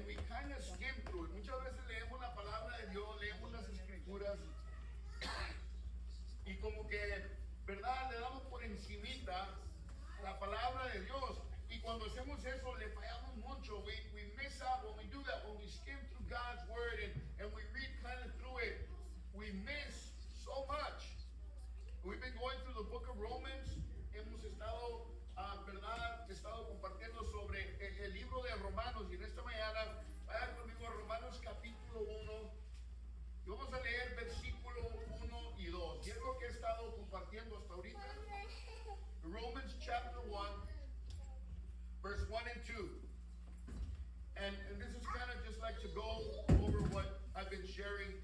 and we kind of skim through it. Muchas veces leemos la palabra de Dios, leemos las escrituras y como que, ¿verdad? Le damos por encimita la palabra de Dios. Y cuando hacemos eso, le fallamos mucho. We miss out when we do that. When we skim through God's word and we read kind of through it, we miss so much. We've been going through the book of Romans. Hemos estado, ¿verdad? Estado compartiendo sobre el libro de Romanos. Y en esta mañana, vaya conmigo a Romanos capítulo 1. Y vamos a leer versículo 1 y 2. Y es lo que he estado compartiendo hasta ahorita. Romans chapter 1, verse 1 and 2. And this is kind of just like to go over what I've been sharing.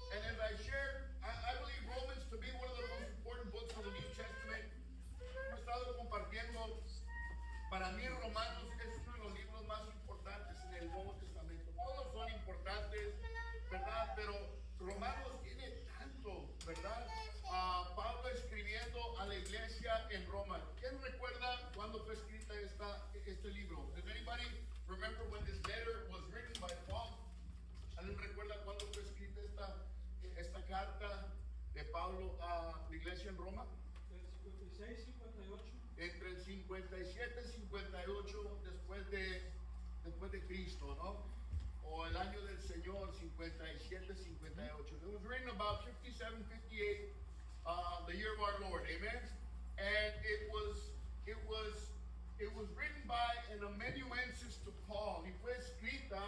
And as I shared, I believe Romans to be one of the most important books of the New Testament. Hemos estado compartiendo. Para mí, Romanos es uno de los libros más importantes en el Nuevo Testamento. Todos son importantes, ¿verdad? Pero Romanos tiene tanto, ¿verdad? Pablo escribiendo a la iglesia en Roma. ¿Quién recuerda cuándo fue escrita este libro? Does anybody remember when this letter was written by Paul? ¿Alguien recuerda cuándo fue escrita esta carta de Pablo a la iglesia en Roma? El 56, 58. Entre el 57 y 58 después de Cristo, ¿no? O el año del Señor, 57, 58. It was written about 57, 58, the year of our Lord, amen? And it was written by an amanuensis to Paul. Y fue escrita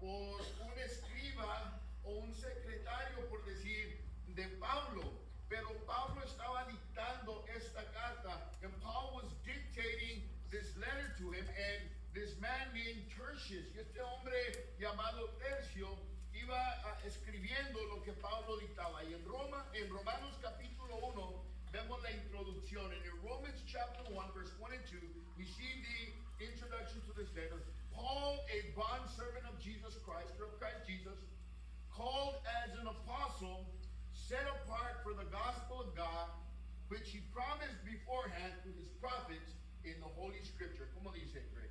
por un escriba o un secretario, por decir, de Pablo. Pero Pablo estaba dictando esta carta, and Paul was dictating this letter to him, and this man named Tertius, y este hombre llamado Tercio, iba escribiendo lo que Pablo dictaba. Y en Romanos capítulo 1, vemos la introducción. And in Romans chapter 1, verse 1 and 2, we see the introduction to this letter. Paul, a bondservant of Jesus Christ, or of Christ Jesus, called as an apostle, set apart for the gospel of God, which he promised beforehand to his prophets in the Holy Scripture. ¿Cómo dice, Greg?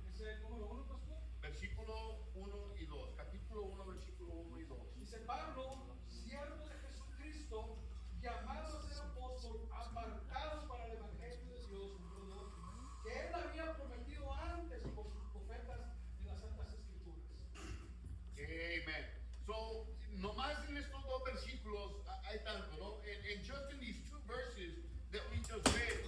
Es el número 1, pastor. Versículo 1 y 2. Capítulo 1, versículo 1 y 2. Dice Pablo, siervo de Jesucristo, llamado a ser apóstol, apartados para el evangelio de Dios, que él había prometido antes por sus profetas en las Santas Escrituras. Amen. So, nomás en estos dos versículos hay tanto, ¿no? And just in these two verses that we just read,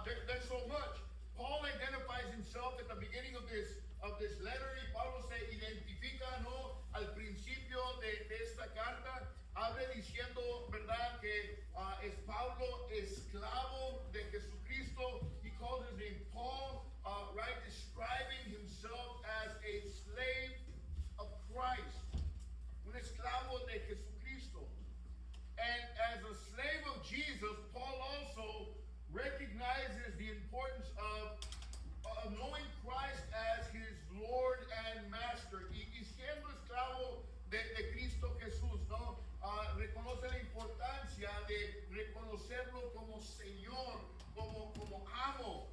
there's so much. Paul identifies himself at the beginning of this letter, y Pablo se identifica, ¿no? Al principio de esta carta, abre diciendo, ¿verdad? Que es Pablo, esclavo de Jesucristo. He calls his name Paul, right? Describing himself as a slave of Christ. Un esclavo de Jesucristo. And as a slave of Jesus, Paul also recognizes the importance of knowing Christ as his Lord and Master. Y siendo esclavo de Cristo Jesús, ¿no? Reconoce la importancia de reconocerlo como Señor, como amo.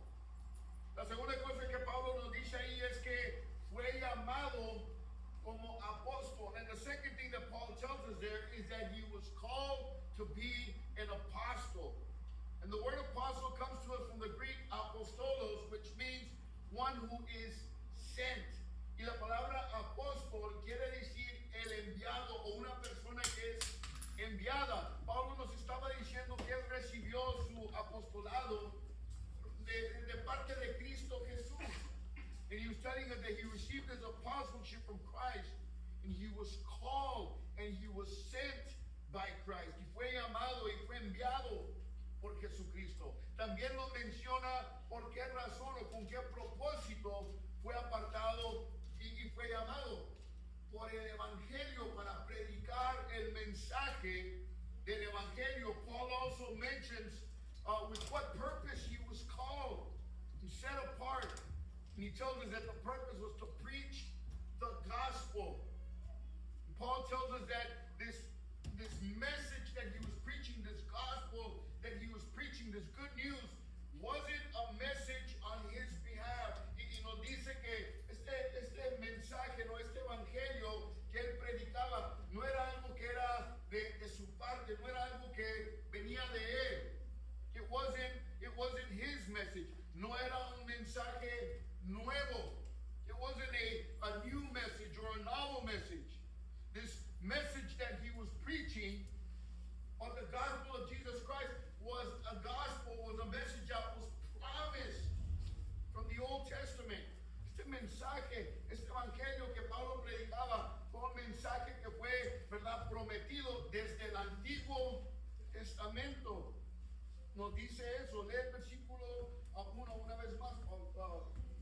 La segunda cosa que Pablo nos dice ahí es que fue llamado como apóstol. And the second thing that Paul tells us there is that he was called to be an apostle. And the word apostle comes to us from the Greek apostolos, which means one who is sent. Y la palabra apóstol quiere decir el enviado o una persona que es enviada. Pablo nos estaba diciendo que él recibió su apostolado de parte de Cristo Jesús. And he was telling us that he received his apostleship from Christ, and he was called and he was sent by Christ. Y fue llamado y fue enviado por Jesucristo. También nos menciona por qué razón o con qué propósito fue apartado y fue llamado por el Evangelio, para predicar el mensaje del Evangelio. Paul also mentions with what purpose he was called and set apart. And he tells us that the purpose was to preach the gospel. And Paul tells us that this message that he was preaching, this gospel that he was preaching, this good news, wasn't a message on his behalf. Y nos dice que Testamento nos dice eso. Lee el versículo 1 una vez más.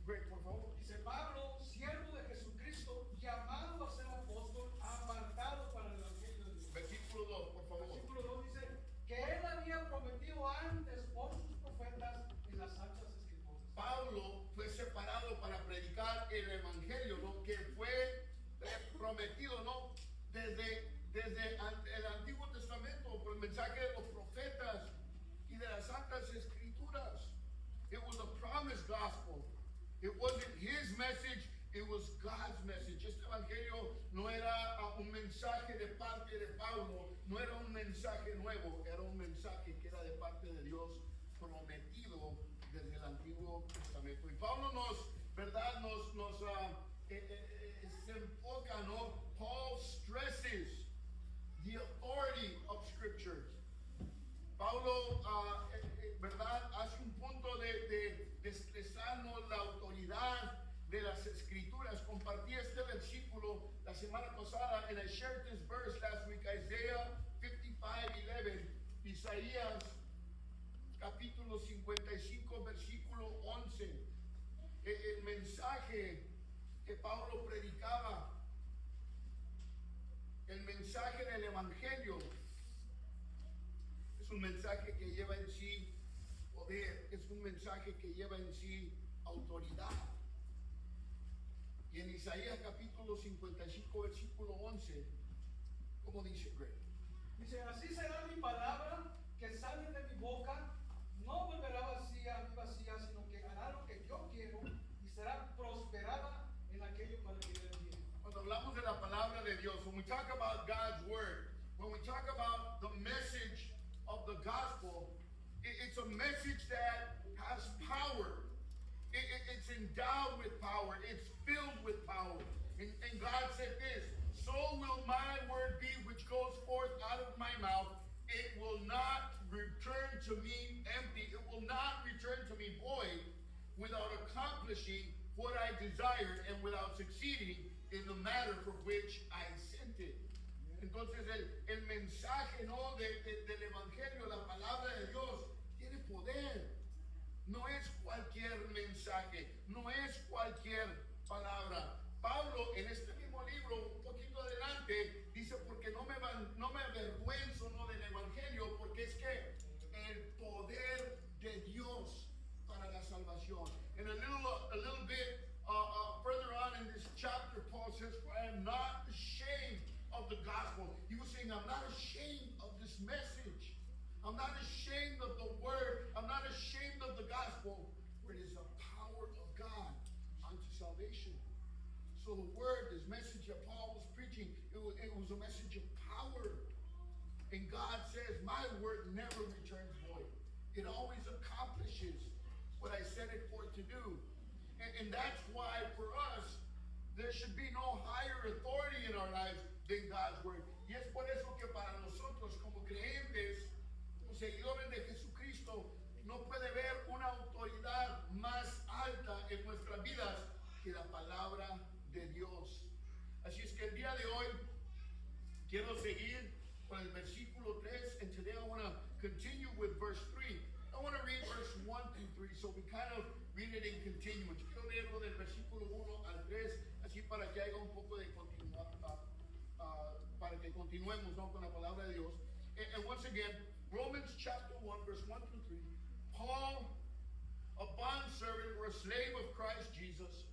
Greg, por favor. Dice Pablo, siervo de Jesucristo, llamado a ser apóstol, apartado para el Evangelio de Dios. Versículo 2, por favor. Versículo 2 dice que él había prometido antes por sus profetas en las santas escrituras. Pablo fue separado para predicar el evangelio, ¿no? Que fue prometido, ¿no? Desde el Antiguo Testamento, por el mensaje de los profetas y de las santas escrituras. It was a promised gospel. It wasn't his message, it was God's message. Este evangelio no era un mensaje de parte de Pablo, no era un mensaje nuevo, era un mensaje que era de parte de Dios, prometido desde el Antiguo Testamento. Y Pablo ¿verdad? Se enfoca, ¿no? Paul stresses the authority of scriptures. Pablo, ¿verdad? Hace un punto de expresarnos la autoridad de las escrituras. Compartí este versículo la semana pasada, and I shared this verse last week, Isaiah 55:11, Isaías capítulo 55, versículo 11. El mensaje que Pablo predicaba, el mensaje del evangelio, es un mensaje que lleva en sí poder, es un mensaje que lleva en sí autoridad. Y en Isaías capítulo 55, versículo 11, ¿cómo dice Greg? Dice, así será mi palabra que sale de mi boca, no volverá vacía, sino que hará lo que yo quiero y será prosperada en aquello para que yo envíe. Cuando hablamos de la palabra de Dios, when we talk about God's word, when we talk about the message of the gospel, it's a message that has power. It's endowed with power. It's filled with power. And God said this, so will my word be which goes forth out of my mouth. It will not return to me empty. It will not return to me void without accomplishing what I desired and without succeeding in the matter for which I sent it. Entonces el mensaje, ¿no? del evangelio, la palabra de Dios, tiene poder. No es cualquier mensaje, no es cualquier palabra. Pablo en este mismo libro, un poquito adelante, dice, porque no me avergüenzo, ¿no? del evangelio, porque es que el poder de Dios para la salvación. And a little bit further on in this chapter, Paul says, for I am not ashamed of the gospel. He was saying, I'm not ashamed of this message. I'm not ashamed of the word. I'm not ashamed of the gospel, for it is the power of God unto salvation. So the word, this message that Paul was preaching, it was a message of power. And God says, my word never returns void. It always accomplishes what I set it forth to do. And that's why for us, there should be no higher authority in our lives than God's word. Y es por eso que para nosotros como creyentes, como seguidores de Jesucristo, no puede haber una autoridad más alta en nuestras vidas que la palabra de Dios. Así es que el día de hoy quiero seguir con el versículo 3, and today I want to continue with verse 3. I want to read verse 1 through 3, so we kind of read it in continuance. Quiero leerlo del versículo 1 al 3, así para que haya un poco de para que continuemos, ¿no? con la palabra de Dios. And once again, Romans chapter 1, verse 1 through 3. Paul, a bondservant or a slave of Christ Jesus,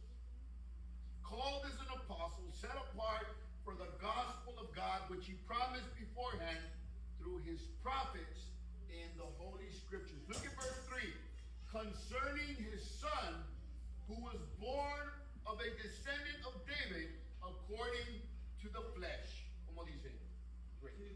called as an apostle, set apart for the gospel of God, which he promised beforehand through his prophets in the Holy Scriptures. Look at verse 3. Concerning his son, who was born of a descendant of David according to the flesh. Como dice?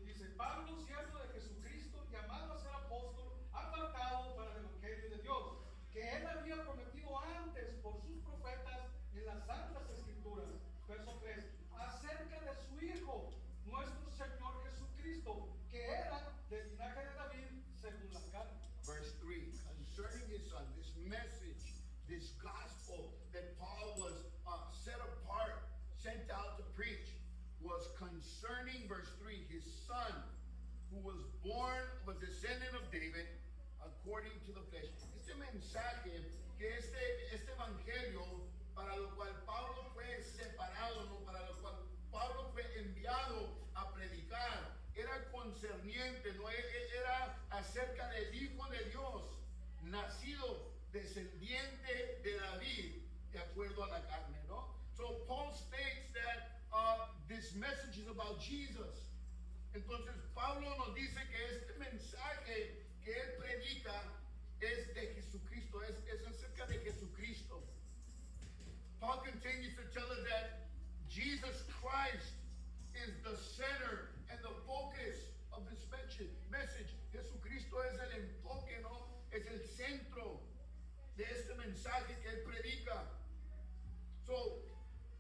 Dice, Pablo, siervo de Jesucristo, llamado a ser apóstol, apartado para el Evangelio de Dios, que él había prometido antes por sus profetas en las santas escrituras. Verso 3, acerca de su Hijo, nuestro Señor Jesucristo, que era del linaje de David según la carne. Verse 3, concerning his son, this message, this gospel that Paul was set apart, sent out to preach, was concerning, verse 3, his son, who was born of a descendant of David according to the flesh. Este mensaje, que este evangelio para lo cual Pablo fue separado, no, para lo cual Pablo fue enviado a predicar, era concerniente, no era acerca del Hijo de Dios, nacido descendiente de David, de acuerdo a la carne, ¿no? So Paul states that this message is about Jesus. Entonces Pablo nos dice que este mensaje que él predica es de Jesucristo, es acerca de Jesucristo. Paul continues to tell us that Jesus Christ is the center and the focus of this message. Jesucristo es el enfoque, ¿no? Es el centro de este mensaje que él predica. So,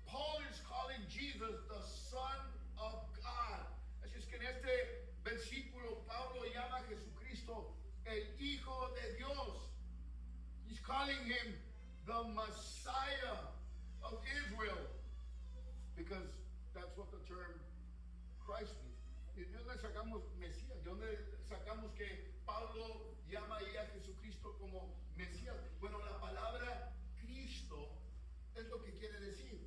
Paul is calling Jesus the Son of God. Así es que en este versículo Pablo llama a Jesucristo el Hijo de Dios. He's calling him the Messiah of Israel, because that's what the term Christ means. ¿De dónde sacamos Mesías? ¿De dónde sacamos que Pablo llama ahí a Jesucristo como Mesías? Bueno, la palabra Cristo es lo que quiere decir.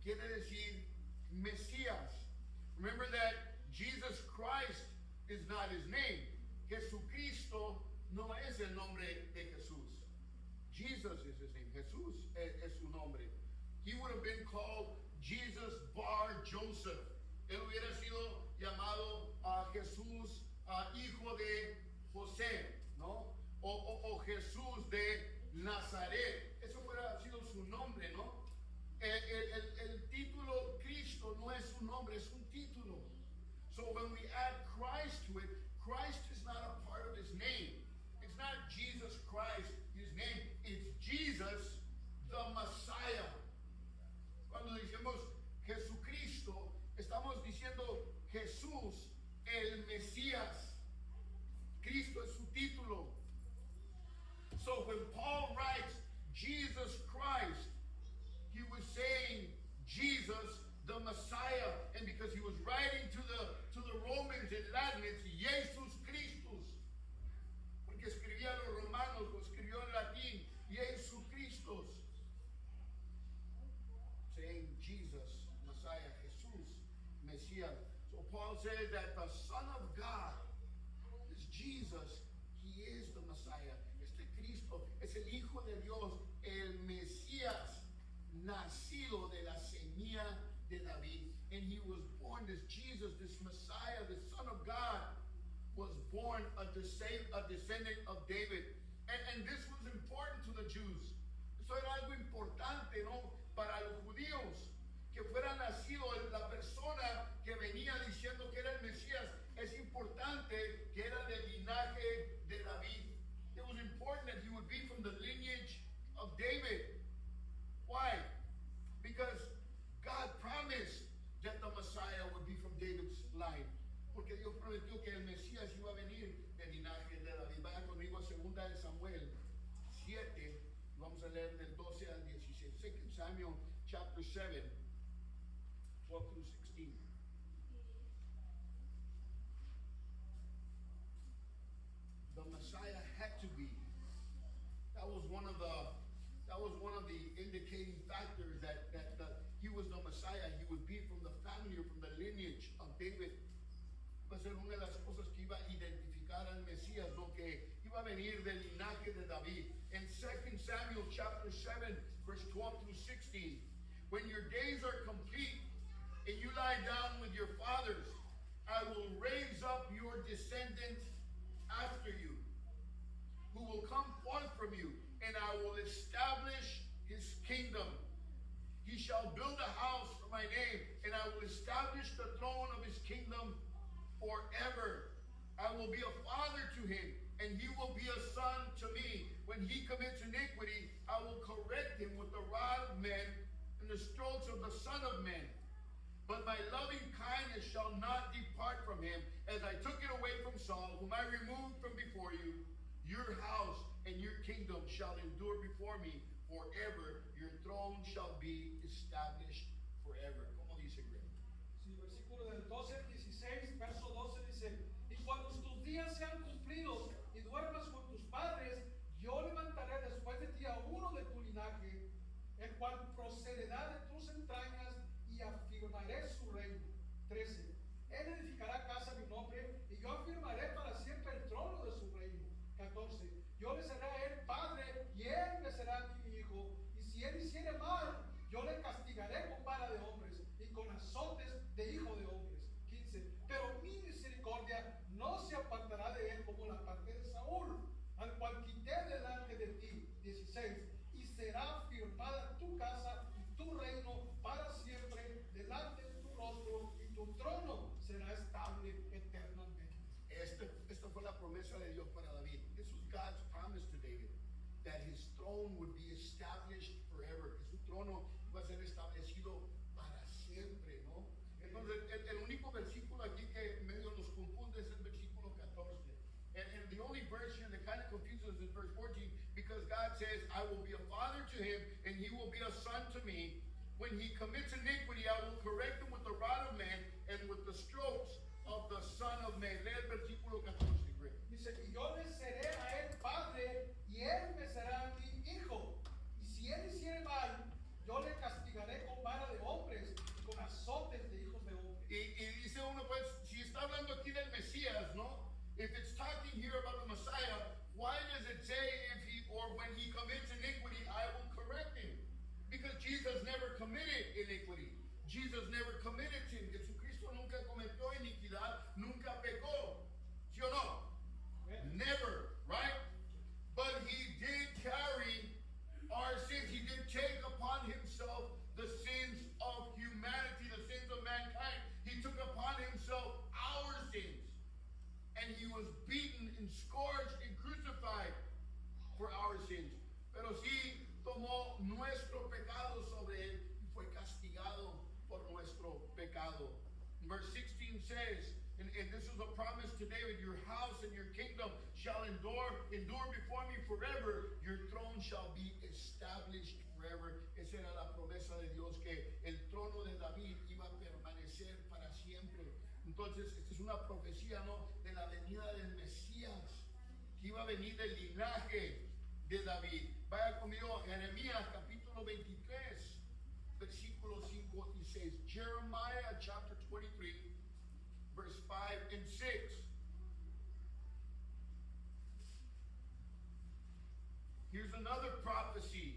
Quiere decir Mesías. Remember that Jesus Christ is not his name. Jesucristo no es el nombre de Jesús. Jesus is his name. Jesús es su nombre. He would have been called Jesus Bar Joseph. Él hubiera sido llamado Jesús, hijo de José, ¿no? O Jesús de Nazaret. Eso hubiera sido su nombre, ¿no? El título Cristo no es un nombre, es un título. So when we add Christ to it, Christ is not a part of his name. It's not Jesus Christ, his name. It's Jesus, the Messiah. Cuando decimos Jesucristo, estamos diciendo Jesús, el Mesías. Cristo es su título. So when Paul writes Jesus Christ, he was saying Jesus, the Messiah, and because he was writing to the Romans in Latin, it's Jesus Christus. Porque escribía a los romanos, lo escribió en latín, Jesus Christus. Saying Jesus, Messiah, Jesús, Mesías. So Paul says that the Son of God is Jesus. He is the Messiah. Este Cristo es el Hijo de Dios, el Mesías, nacido de la semilla de David. And he was born, this Jesus, this Messiah, the Son of God, was born a descendant of David. And this was important to the Jews. Eso era algo importante, ¿no? Para los judíos, que fuera nacido la persona que venía diciendo que era el Mesías. Es importante que era del linaje de David. It was important that he would be from the lineage of David. Why? Because God promised that the Messiah would be from David's line. Porque Dios prometió que el Mesías iba a venir del linaje de David. Vaya conmigo a 2 de Samuel 7. Vamos a leer del 12 al 16. 2 Samuel chapter 7, 12 through 16. The Messiah had to be. That was one of the indicating factors that he was the Messiah. He would be from the family or from the lineage of David. Va a ser una de las cosas que iba a identificar al Mesías, lo que iba a venir del linaje de David. In 2 Samuel chapter 7, verse 12 through 16, when your days are complete and you lie down with your fathers, I will raise up your descendant after you, who will come forth from you, and I will establish his kingdom. He shall build a house for my name, and I will establish the throne of his kingdom forever. I will be a father to him, and he will be a son to me. When he commits iniquity, I will correct him with the rod of men and the strokes of the Son of Man. But my loving kindness shall not depart from him, as I took it away from Saul, whom I removed from before you. Your house and your kingdom shall endure before me forever. Your throne shall be established forever. ¿Cómo dice Greg? Sí, versículo del 12 al 16, verso 12 dice, y cuando días sean cumplidos y duermas con tus padres, yo levantaré después de ti a uno de tu linaje, el cual procederá de tus entrañas y afirmaré su reino. 13. Él edificará casa a mi nombre y yo afirmaré para siempre el trono de su reino. 14. Yo le seré a él padre y él me será mi hijo. Y si él hiciere mal, yo le castigaré con vara de hombres y con azotes de hijo de hombres. 15. Pero mi misericordia no se apartará de él como la parte de Saúl, al cual quité delante de ti. 16. Y será firmada tu casa y tu reino para siempre delante de tu rostro, y tu trono será estable eternamente. Esta fue la promesa de Dios para David. This was God's promise to David, that his throne would be established forever, que su trono iba a ser establecido para siempre, ¿no? Entonces, el único versículo aquí que medio nos confunde es el versículo 14. And the only verse here that kind of confuses us is verse 14, because God says, I will be a father to him, and he will be a son to me. When he commits iniquity, I will correct him with the rod of man and with the strokes of the Son of Man. Lee el versículo 14, Greg. Dice, y yo le seré a él padre, y él me será mi hijo. Y si él hiciere mal, yo le castigaré con vara de hombres y con azotes de hijos de hombres. Y dice uno, pues, si está hablando aquí del Mesías, ¿no? If it's talking here about the Messiah, why does it say if he, or when he commits iniquity, I will correct him? Because Jesus never committed iniquity. Jesus never committed sin. Jesucristo nunca cometió iniquidad, nunca pecó. ¿Sí o no? Never, right? But he did carry our sins. He did take upon himself the sins of humanity, the sins of mankind. He took upon himself our sins. And he was beaten and scourged and crucified for our sins. Pero sí tomó nuestro pecado sobre él y fue castigado por nuestro pecado. Verse 16 says, and this is a promise to David, your house and your kingdom shall endure before me forever. Your throne shall be established forever. Esa era la promesa de Dios, que el trono de David iba a permanecer para siempre. Entonces, esta es una profecía, ¿no?, de la venida del Mesías, que iba a venir del linaje de David. Vaya conmigo, Jeremías capítulo 23, versículos 5 y 6. Jeremiah chapter 23, verse 5 and 6. Here's another prophecy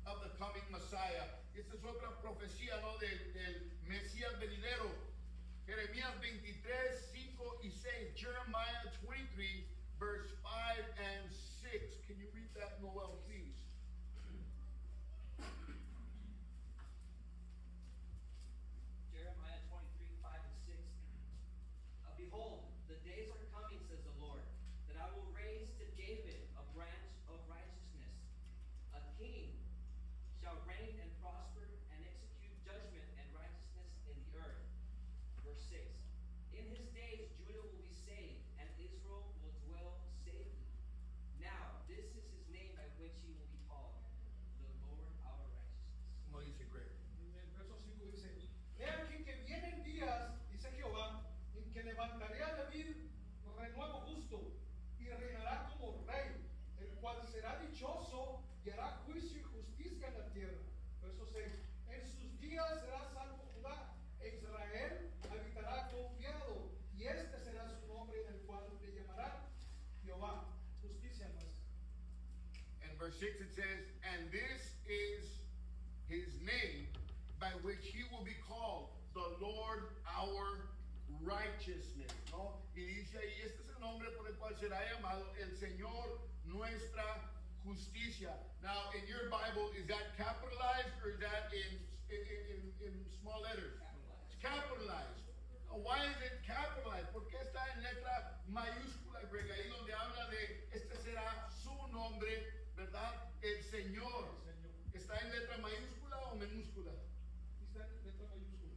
of the coming Messiah. Esta es otra profecía, ¿no?, del Mesías venidero. Jeremías 23, 5 y 6. Jeremiah 23, verse 5 and 6. Can you read that, Noel, please? Jeremiah 23, 5 and 6. Behold, the days are coming, says the Lord, that I will raise to David a branch of righteousness. A king shall reign and prosper and execute judgment and righteousness in the earth. Verse 6. In his days Judah will be saved, and Israel will dwell safely. Now this is his name by which he will be called, the Lord our righteousness. Como dice Greg. En el verso 5 dice, he aquí que vienen días, dice Jehová, en que levantaré a David renuevo justo, y reinará como rey, el cual será dichoso y hará juicio y justicia en la tierra. Verso 6. En sus días será salvo Judá, e Israel habitará confiado, y este será su nombre, en el cual le llamarán Jehová, justicia más. And verse 6 it says, and this is his name by which he will be called, the Lord our righteousness, ¿no? Y dice ahí, este es el nombre por el cual será llamado el Señor nuestra justicia. Now, in your Bible, is that capitalized or is that in small letters? It's capitalized. Why is it capitalized? ¿Por qué está en letra mayúscula, Greg? Ahí donde habla de este será su nombre, ¿verdad? El Señor. ¿Está en letra mayúscula o minúscula? Está en letra mayúscula.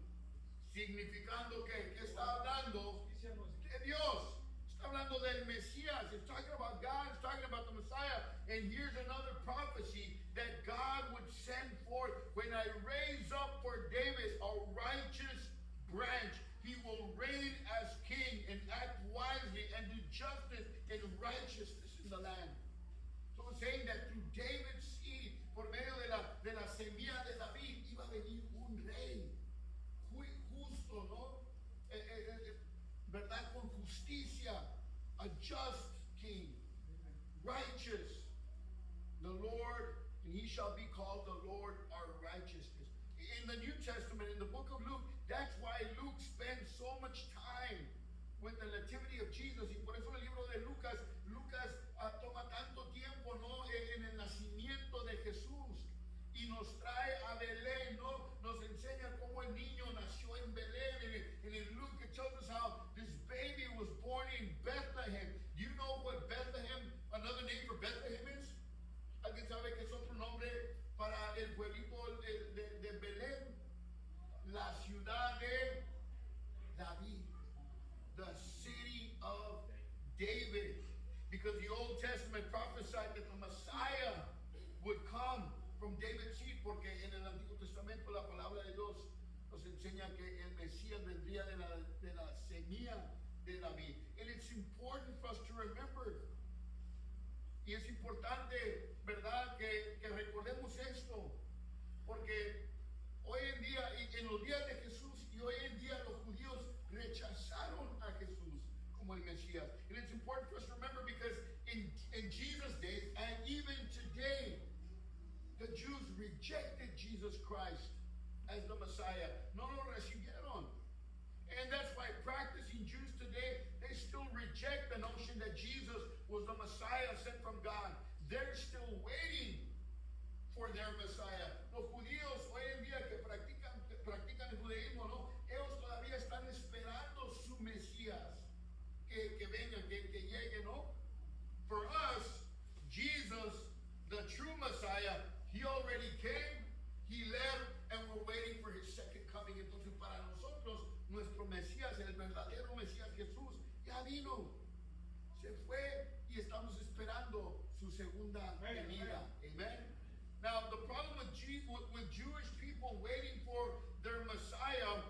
Significando que está hablando Justicia nuestra. de Dios. Está hablando del Mesías. It's talking about God. It's talking about the Messiah. And here's another prophecy that God would send forth. When I raise up for David a righteous branch, he will reign as king and act wisely and do a just king, righteous. The Lord, and he shall be called the Lord our righteousness. In the New Testament, in the book of Luke, that's why Luke spends so much time with the nativity of Jesus. Y por eso en el libro de Lucas, toma tanto tiempo, ¿no? En el nacimiento de Jesús. Y nos trae a Belén, ¿no? Nos enseña cómo el niño nació en Belén. And in Luke, it tells us how this baby was born in Bethlehem. Do you know what Bethlehem, another name for Bethlehem is? ¿Alguien sabe que es otro nombre para el pueblito de Belén? La ciudad de David. The city of David. Because the Old Testament prophesied that the Messiah would come from David's seed, porque en el Antiguo Testamento la palabra de Dios nos enseña que el Mesías vendría de la semilla de David. And it's important for us to remember. Y es importante, ¿verdad?, que recordemos esto, porque hoy en día, y en los días de Jesús, y hoy en día los judíos rechazaron a Jesús como el Mesías. And it's important for us to remember because in Jesus' days, and even today, the Jews rejected Jesus Christ as the Messiah. No lo recibieron. And that's why practicing Jews today, they still reject the notion that Jesus was the Messiah sent from God. They're still waiting for their Messiah. Los judíos hoy en día que practican el judaísmo, ¿no? Ellos todavía están esperando su Mesías. Que venga, que llegue, ¿no? For us, Jesus, the true Messiah, he already came, he left, and we're waiting for his second coming. Entonces, para nosotros, nuestro Mesías, el verdadero Mesías Jesús, ya vino, se fue y estamos esperando su segunda venida. Amen. Now, the problem with Jewish people waiting for their Messiah,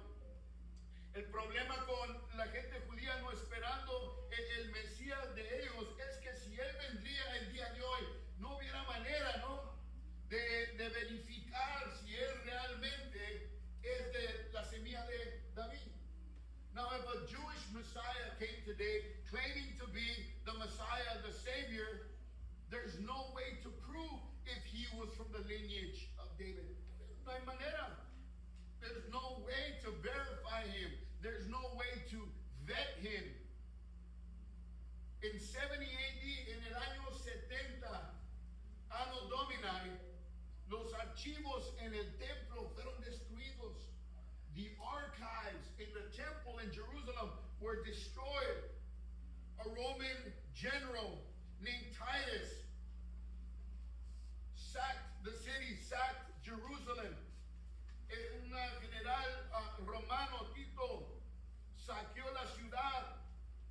el problema con la gente judía no esperando el Mesías de ellos, es que si él vendría el día de hoy, no hubiera manera, ¿no?, de verificar si él realmente es de la semilla de David. Now, if a Jewish Messiah came today claiming to be the Messiah, the Savior, there's no way to prove if he was from the lineage of David. No hay manera. There's no way to verify him. There's no way to vet him. In 70 AD, en el año 70, Anno Domini, los archivos en el templo fueron destruidos. The archives in the temple in Jerusalem were destroyed. A Roman general named Titus sacked the city, sacked Jerusalem. Un general romano, Tito, saqueó la ciudad,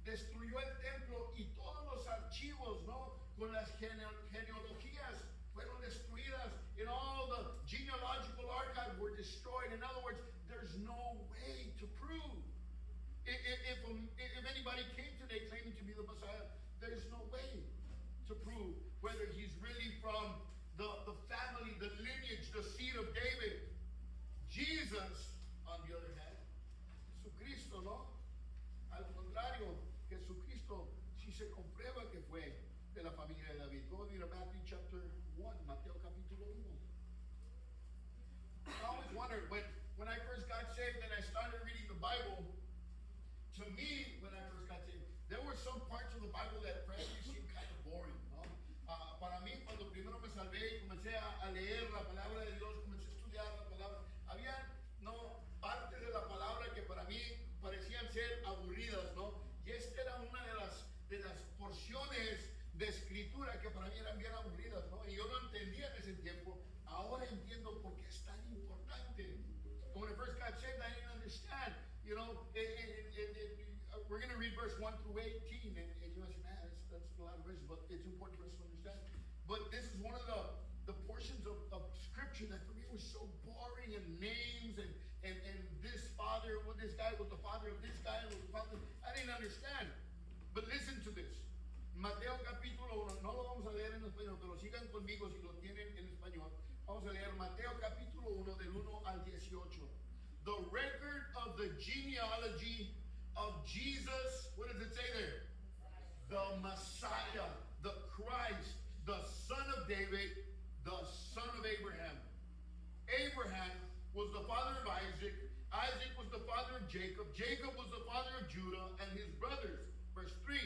destruyó el templo y todos los archivos, ¿no?, con las genealogías fueron destruidas, and all the genealogical archives were destroyed. In other words, there's no way to prove. If anybody came today claiming to be the Messiah, there's no way to prove whether he's really from the family, the lineage, the seed of David. Jesus, on the other hand, Jesucristo, ¿no? Al contrario, Jesucristo sí se comprueba que fue de la familia de David. Go to Matthew chapter 1, Mateo capítulo 1. I always wondered, when I first got saved and I started reading the Bible, to me, when I first got saved, there were some parts of the Bible that frankly seemed kind of boring, ¿no? Para mí, cuando primero me salvé y comencé a leer la palabra de Dios, comencé a estudiar la palabra, había, ¿no?, partes de la palabra que para mí parecían ser aburridas, ¿no? Y esta era una de las porciones de escritura que para mí eran bien aburridas, ¿no? Y yo no entendía en ese tiempo. Ahora entiendo por qué es tan importante. When I first got saved, I didn't understand. You know, we're going to read verse 1 through 18, and you might say, man, that's a lot of verses, but it's important for us to understand. But this is one of the portions of scripture that for me was so boring, and names, and this father, this guy was the father of this guy, was the father. I didn't understand. But listen to this. Mateo capítulo 1, no lo vamos a leer en español, pero sigan conmigo si lo tienen en español. Vamos a leer Mateo capítulo 1 del 1 al 18. The record of the genealogy of Jesus, what does it say there? The Jacob. Jacob was the father of Judah and his brothers. Verse 3.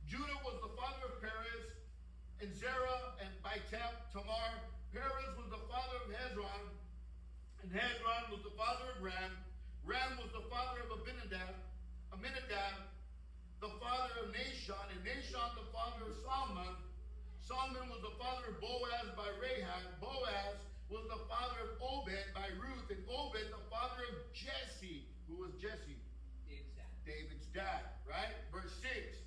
Judah was the father of Perez and Zerah and by Tamar. Perez was the father of Hezron, and Hezron was the father of Ram. Ram was the father of Aminadab, the father of Nahshon, and Nahshon the father of Salmon. Salmon was the father of Boaz by Rahab. Boaz was the father of Obed by Ruth, and Obed the father of Jesse. Who was Jesse? David's dad. David's dad, right? Verse 6.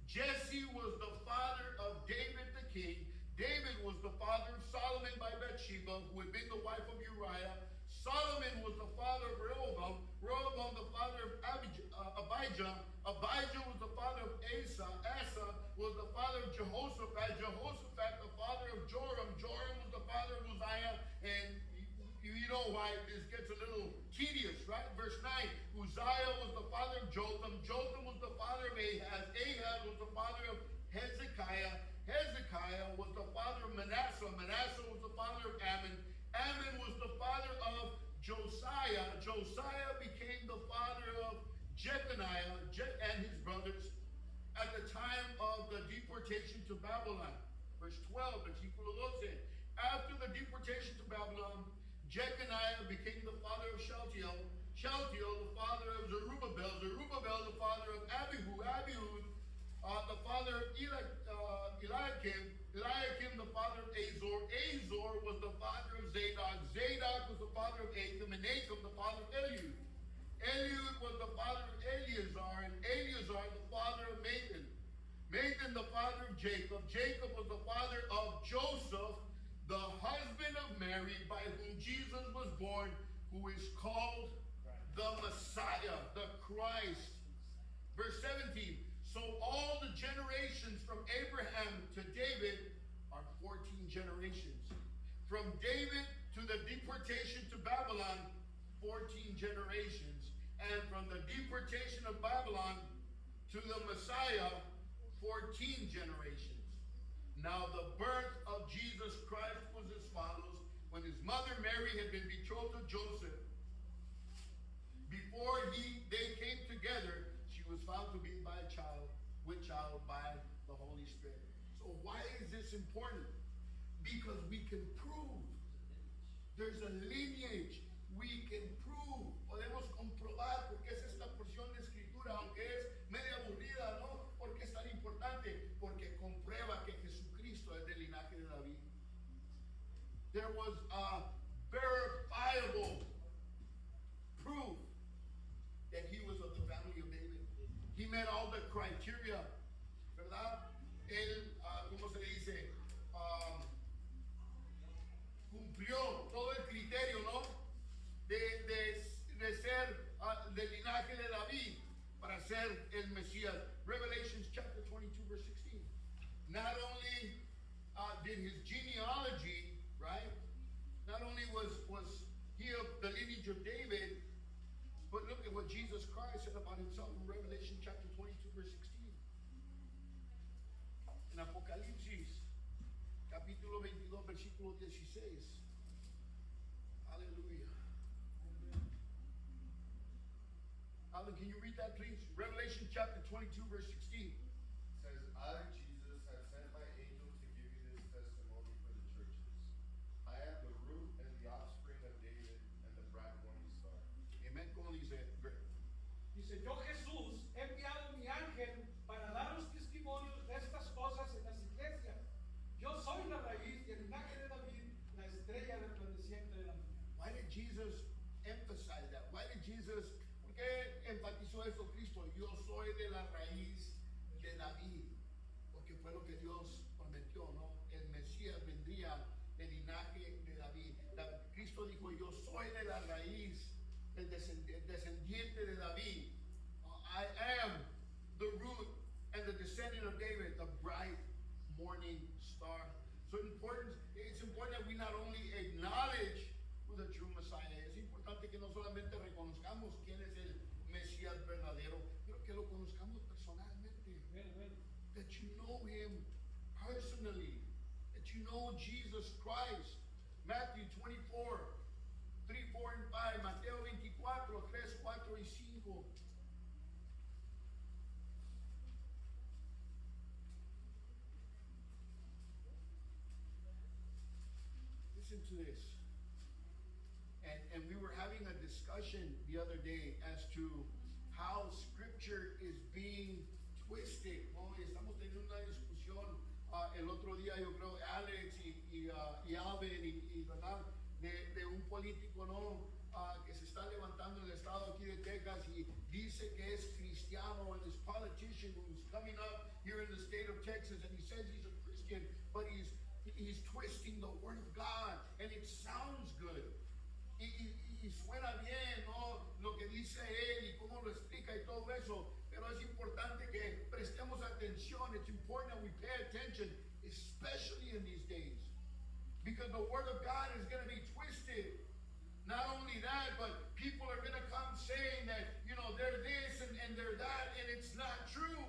Jesse was the father of David the king. David was the father of Solomon by Bathsheba, who had been the wife of Uriah. Solomon was the father of Rehoboam. Rehoboam the father of Abijah. Abijah was the father of Asa. Asa was the father of Jehoshaphat. Jehoshaphat the father of Joram. Joram was the father of Uzziah. And you know why this gets a little tedious, right? Verse 9. Uzziah was the father of Jotham. Jotham was the father of Ahaz. Ahaz was the father of Hezekiah. Hezekiah was the father of Manasseh. Manasseh was the father of Ammon. Ammon was the father of Josiah. Josiah became the father of Jeconiah and his brothers at the time of the deportation to Babylon. Verse 12, versículo 12. After the deportation to Babylon, Jeconiah became the father of Shealtiel. Shealtiel, the father of Zerubbabel. Zerubbabel, the father of Abihud. Abihud, the father of Eliakim. Eliakim, the father of Azor. Azor was the father of Zadok. Zadok was the father of Achim. And Achim, the father of Eliud. Eliud was the father of Eleazar. And Eleazar, the father of Mathan. Mathan, the father of Jacob. Jacob was the father of Joseph, the husband of Mary, by whom Jesus was born, who is called the Messiah, the Christ. Verse 17. So all the generations from Abraham to David are 14 generations. From David to the deportation to Babylon, 14 generations. And from the deportation of Babylon to the Messiah, 14 generations. Now the birth of Jesus Christ was as follows. When his mother Mary had been betrothed to Joseph, before they came together, she was found to be with child by the Holy Spirit. So why is this important? Because we can prove. There's a lineage. We can prove. Podemos comprobar porque es esta porción de escritura, aunque es media aburrida, ¿no? Porque es tan importante, porque comprueba que Jesucristo es del linaje de David. There was a verifiable proof that he was of the family of David. He met all the criteria, ¿verdad? Él, ¿cómo se dice? Cumplió todo el criterio, ¿no? De ser del linaje de David para ser el Mesías. Revelation chapter 22, verse 16. Not only did his genealogy, right? Not only was he of the lineage of David, but look at what Jesus Christ said about himself in Revelation chapter 22, verse 16. En Apocalipsis, capítulo 22, versículo 16. Hallelujah. Alan, can you read that, please? Revelation chapter 22, verse 16. Says, I, Jesus, have sent my angel to give you this testimony for the churches. I am the root and the offspring of David and the bright morning star. Amen. ¿Cómo dice? Dice, yo Jesús he enviado mi ángel para daros testimonios de estas cosas en las iglesias. Yo soy la raíz y el linaje de David, la estrella resplandeciente de la mañana. Why did Jesus emphasize that? Why did Jesus, ¿por qué enfatizó eso Cristo? Yo soy de la raíz de David. Porque fue lo que Dios prometió, ¿no? El Mesías vendría del linaje de David. Cristo dijo, yo soy de la raíz, el descendiente de David. I am the root and the descendant of David, the bright morning star. So it's important that we not only acknowledge who the true Messiah is. Es importante que no solamente reconozcamos quién es el Mesías verdadero, pero que lo conozcamos personalmente. That you know him personally. That you know Jesus Christ. Matthew 24, 3, 4, and 5. Mateo 24, 3, 4 y 5. listen to this. And we were having a discussion the other day as to how scripture is being twisted, ¿no? Estamos teniendo una discusión el otro día, yo creo, Alex y Alvin y ¿verdad? De un político, ¿no? Que se está levantando en el estado aquí de Texas y dice que es cristiano, and this politician who's coming up here in the state of Texas, and he says he's a Christian, but he's twisting the word of God, and it sounds good. Y suena bien, ¿no? Lo que dice él y cómo lo explica y todo eso, pero es importante que prestemos atención. It's important that we pay attention, especially in these days, because the word of God is going to be twisted. Not only that, but people are going to come saying that, you know, they're this and they're that, and it's not true.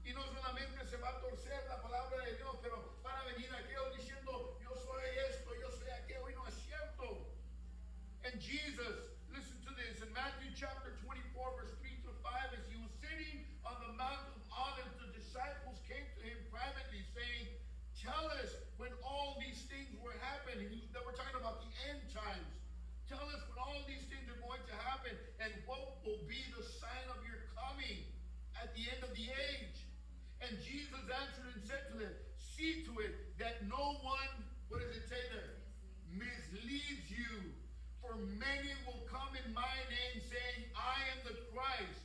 Y no solamente se va a torcer la palabra de Dios, pero van a venir aquellos diciendo, yo soy esto, yo soy aquello, y no es cierto. And Jesus, listen to this, in Matthew chapter 24, verse 3 through 5, as he was sitting on the Mount of Olives, the disciples came to him privately, saying, tell us when all these things were happening. They were talking about the end times. Tell us when all these things are going to happen, and what will be the sign of your coming at the end of the age. And Jesus answered and said to them, see to it that no one, what does it say there? Misleads you. For many will come in my name saying, I am the Christ,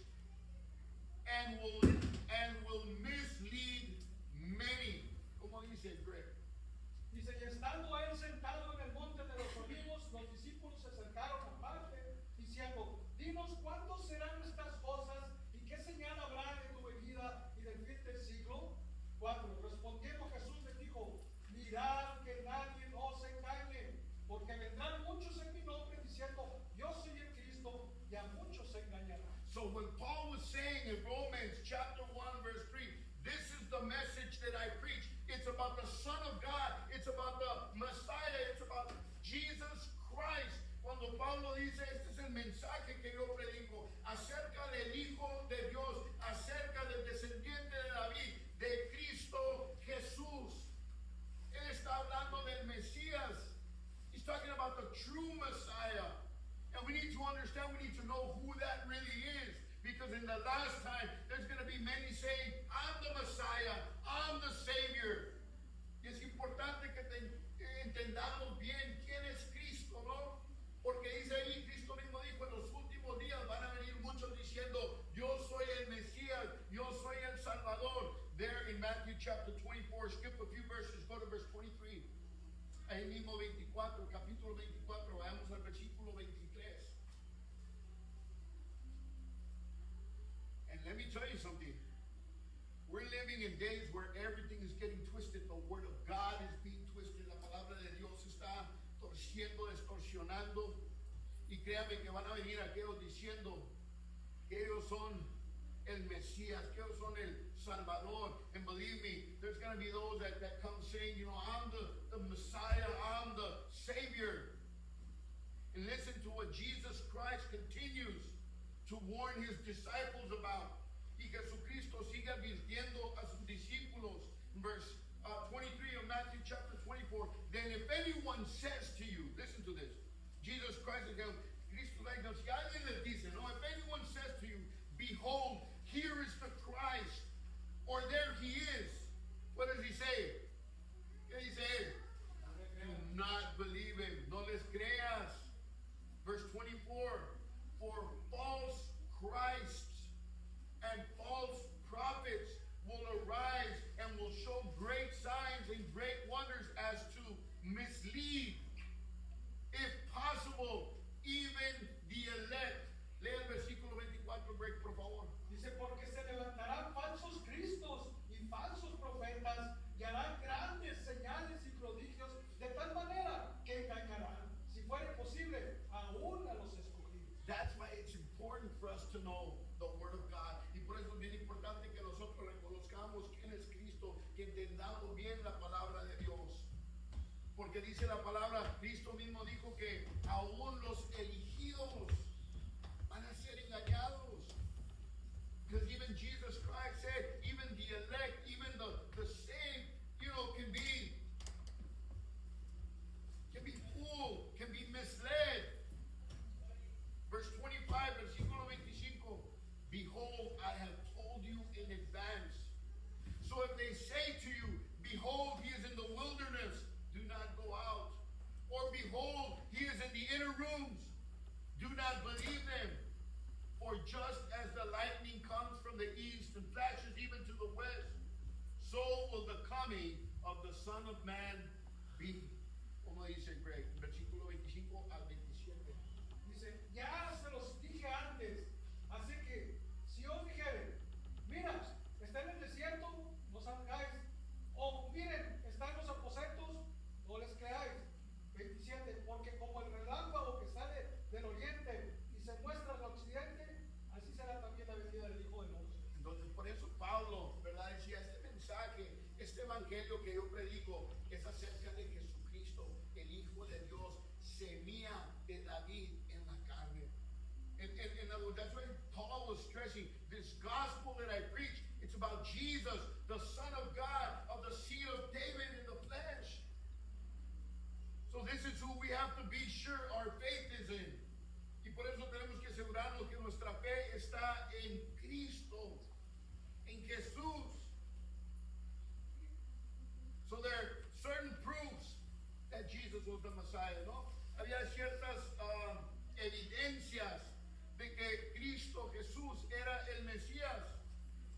and will mislead many. ¿Cómo dice Greg? Dice, y estando él sentado en el monte de los olivos, los discípulos se acercaron aparte, diciendo, dinos cuándo serán estas cosas y qué señal habrá de tu venida y del fin del siglo. 4. Respondiendo Jesús les dijo, mirad que nadie os engañe, porque vendrán muchos en mi nombre diciendo, yo soy el Cristo, y a muchos se engañarán. So when Paul was saying in Romans chapter 1 verse 3, this is the message that I preach. It's about the Son of God. It's about the Messiah. It's about Jesus Christ. Cuando Pablo dice, este es el mensaje que yo predico acerca del Hijo de Dios, acerca del descendiente de David, de Cristo Jesús. Él está hablando del Mesías. He's talking about the true Messiah. And we need to understand, we need to know who that really is. Because in the last time, there's going to be many saying, I'm the Messiah, I'm the Savior. Y es importante que entendamos bien quién es Cristo, ¿no? Porque dice ahí, Cristo mismo dijo, en los últimos días van a venir muchos diciendo, yo soy el Mesías, yo soy el Salvador. There in Matthew chapter 24, skip a few verses, go to verse 23. Ahí mismo 24, capítulo 24, vayamos al versículo 23. And let me tell you something. We're living in days where everything is getting twisted. The word of God is being twisted. La palabra de Dios está torciendo, distorsionando. Y créame que van a venir aquellos diciendo que ellos son el Mesías, que ellos son el Salvador. And believe me, there's going to be those that come saying, you know, I'm the Messiah, I'm the Savior. And listen to what Jesus Christ continues to warn his disciples about. Y Jesucristo sigue advirtiendo a sus discípulos. Verse 23 of Matthew chapter 24. Then if anyone says to you, listen to this. Jesus Christ again, Cristo dice, si alguien les dice, no, if anyone says to you, behold, here is the Christ, or there he is. What does he say? ¿Qué dice él? Do not believe him. No les creas. Verse 24. For false Christs and false prophets will arise and will show great signs and great wonders as to mislead, if possible, even the elect. Lee el versículo 24, break, por favor. Dice, porque se levantarán falsos cristos y falsos profetas y harán grandes señales y prodigios de tal manera que engañarán, si fuera posible, aún a los escogidos. That's why it's important for us to know the Word of God. Y por eso es bien importante que nosotros reconozcamos quién es Cristo, que entendamos bien la palabra de Dios. Porque dice la palabra, Cristo mismo dijo que aún los elegidos van a ser engañados. Because even Jesus Christ said, even the elect, even the saved, you know, can be inner rooms. Do not believe them. For just as the lightning comes from the east and flashes even to the west, so will the coming of the Son of Man be. Como dice Greg, versículo 25 al 27. Dice, ya se los dije antes, así que si os dijeren, mira, está en el desierto, no salgáis, o miren, está en los aposentos, no les creáis. 27, porque como el relámpago que sale del oriente y se muestra al occidente, así será también la venida del Hijo del Hombre. Entonces, por eso Pablo, ¿verdad? Decía, este mensaje, este evangelio que yo predico es acerca de Jesucristo, el Hijo de Dios, semilla de David en la carne. And that's why Paul was stressing this gospel that I preach. It's about Jesus, the Son of God, of the seed of David in the flesh. So this is who we have to be sure our faith is in. Y por eso tenemos que asegurarnos que nuestra fe está en Cristo, en Jesús. So there are certain proofs that Jesus was the Messiah, ¿no? Había ciertas evidencias de que Cristo Jesús era el Mesías.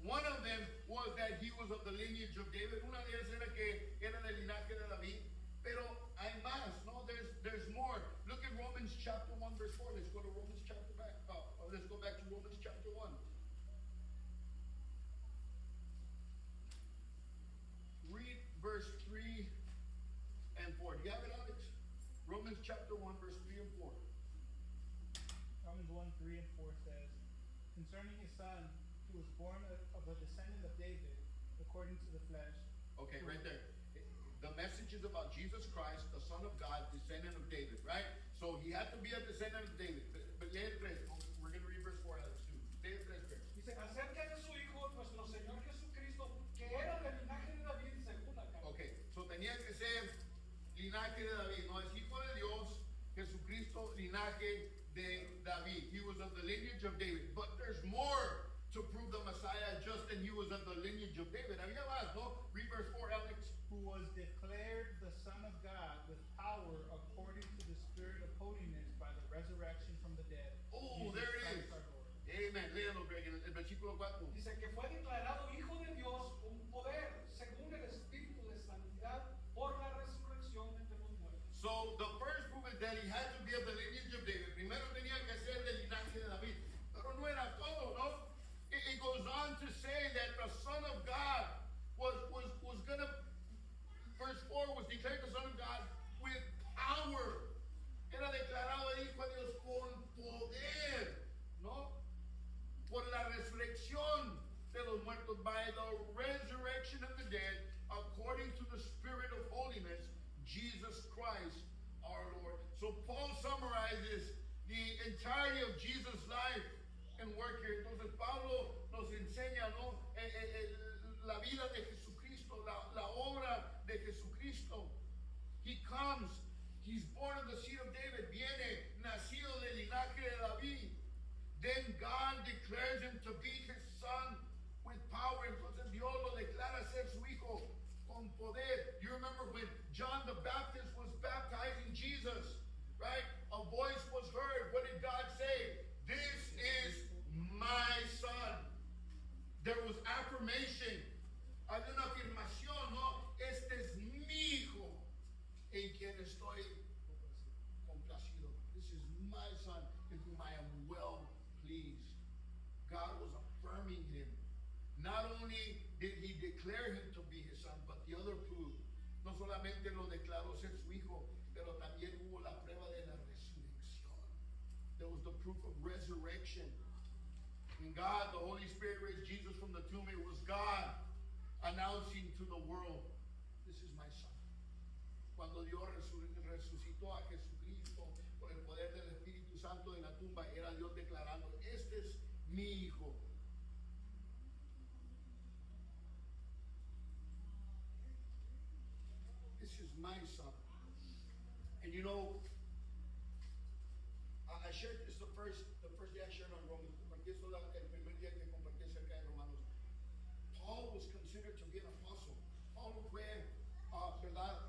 One of them was that he was of the lineage of David. Una de ellas era que era del linaje de David. Pero hay más, ¿no? There's more. Look at Romans chapter 1 verse 4. Let's go to Romans chapter back. Let's go back to Romans chapter 1. Read verse 3 and 4. Do you have it, Alex? Romans chapter 1 verse 3 and 4. Romans 1, 3 and 4 says, concerning his son, who was born of a descendant of David, according to the flesh. Okay, right there. The message is about Jesus Christ, the Son of God, descendant of David, right? So he had to be a descendant of David. But lee el 3. We're going to read verse 4 Alex, too. Lee el 3, Greg. Dice, acerca de su Hijo, nuestro Señor Jesucristo, que era del linaje de David según la carne. Okay, so tenía que ser linaje de David, no es hijo de Dios, Jesucristo, linaje de David. He was of the lineage of David. But there's more to prove the Messiah just than he was of the lineage of David. Había más, ¿no? Read verse 4, Alex. Who was declared the Son of God with power according to the Spirit of holiness by the resurrection from the dead. Oh, Jesus there it is. Christ our Lord. Amen. Léalo, Greg, en el versículo 4. Dice que fue declarado Hijo de Dios con poder, según el Espíritu de santidad, por la resurrección entre los muertos. So the first proof is that he had to be of the lineage of David. Primero tenía que ser del linaje de David. Pero no era todo, ¿no? It goes on to say that the Son of God was going to, verse 4 was declared the Son of God with power. Era declarado el Hijo de Dios con poder, ¿no? Por la resurrección de los muertos, by the resurrection of the dead, according to the Spirit of holiness, Jesus Christ our Lord. So Paul summarizes the entirety of Jesus' life and work here. Entonces Pablo nos enseña, ¿no? La vida de Jesucristo, la obra de Jesucristo. He comes, he's born of the seed of David, viene nacido del linaje de David. Then God declares him to be his son with power. Entonces Dios lo declara ser su hijo con poder. You remember when John the Baptist was baptizing Jesus, right? A voice was heard. What did God say? This is my son. There was affirmation. Hay una afirmación, ¿no? Este es mi hijo en quien estoy complacido. This is my son in whom I am well pleased. God was affirming him. Not only did he declare him to be his son, but the other proof, no solamente lo declaró ser su hijo, pero también hubo la prueba de la resurrección. There was the proof of resurrection. When God, the Holy Spirit, raised Jesus from the tomb, it was God announcing to the world, this is my son. Cuando Dios resucitó a Jesucristo por el poder del Espíritu Santo de la tumba, era Dios declarando, este es mi hijo. This is my son. And you know, I shared this the first day I shared on Romans. Compartí eso el primer día que compartí acerca de Romanos. Paul was considered to be an apostle. Paulo fue, ¿verdad?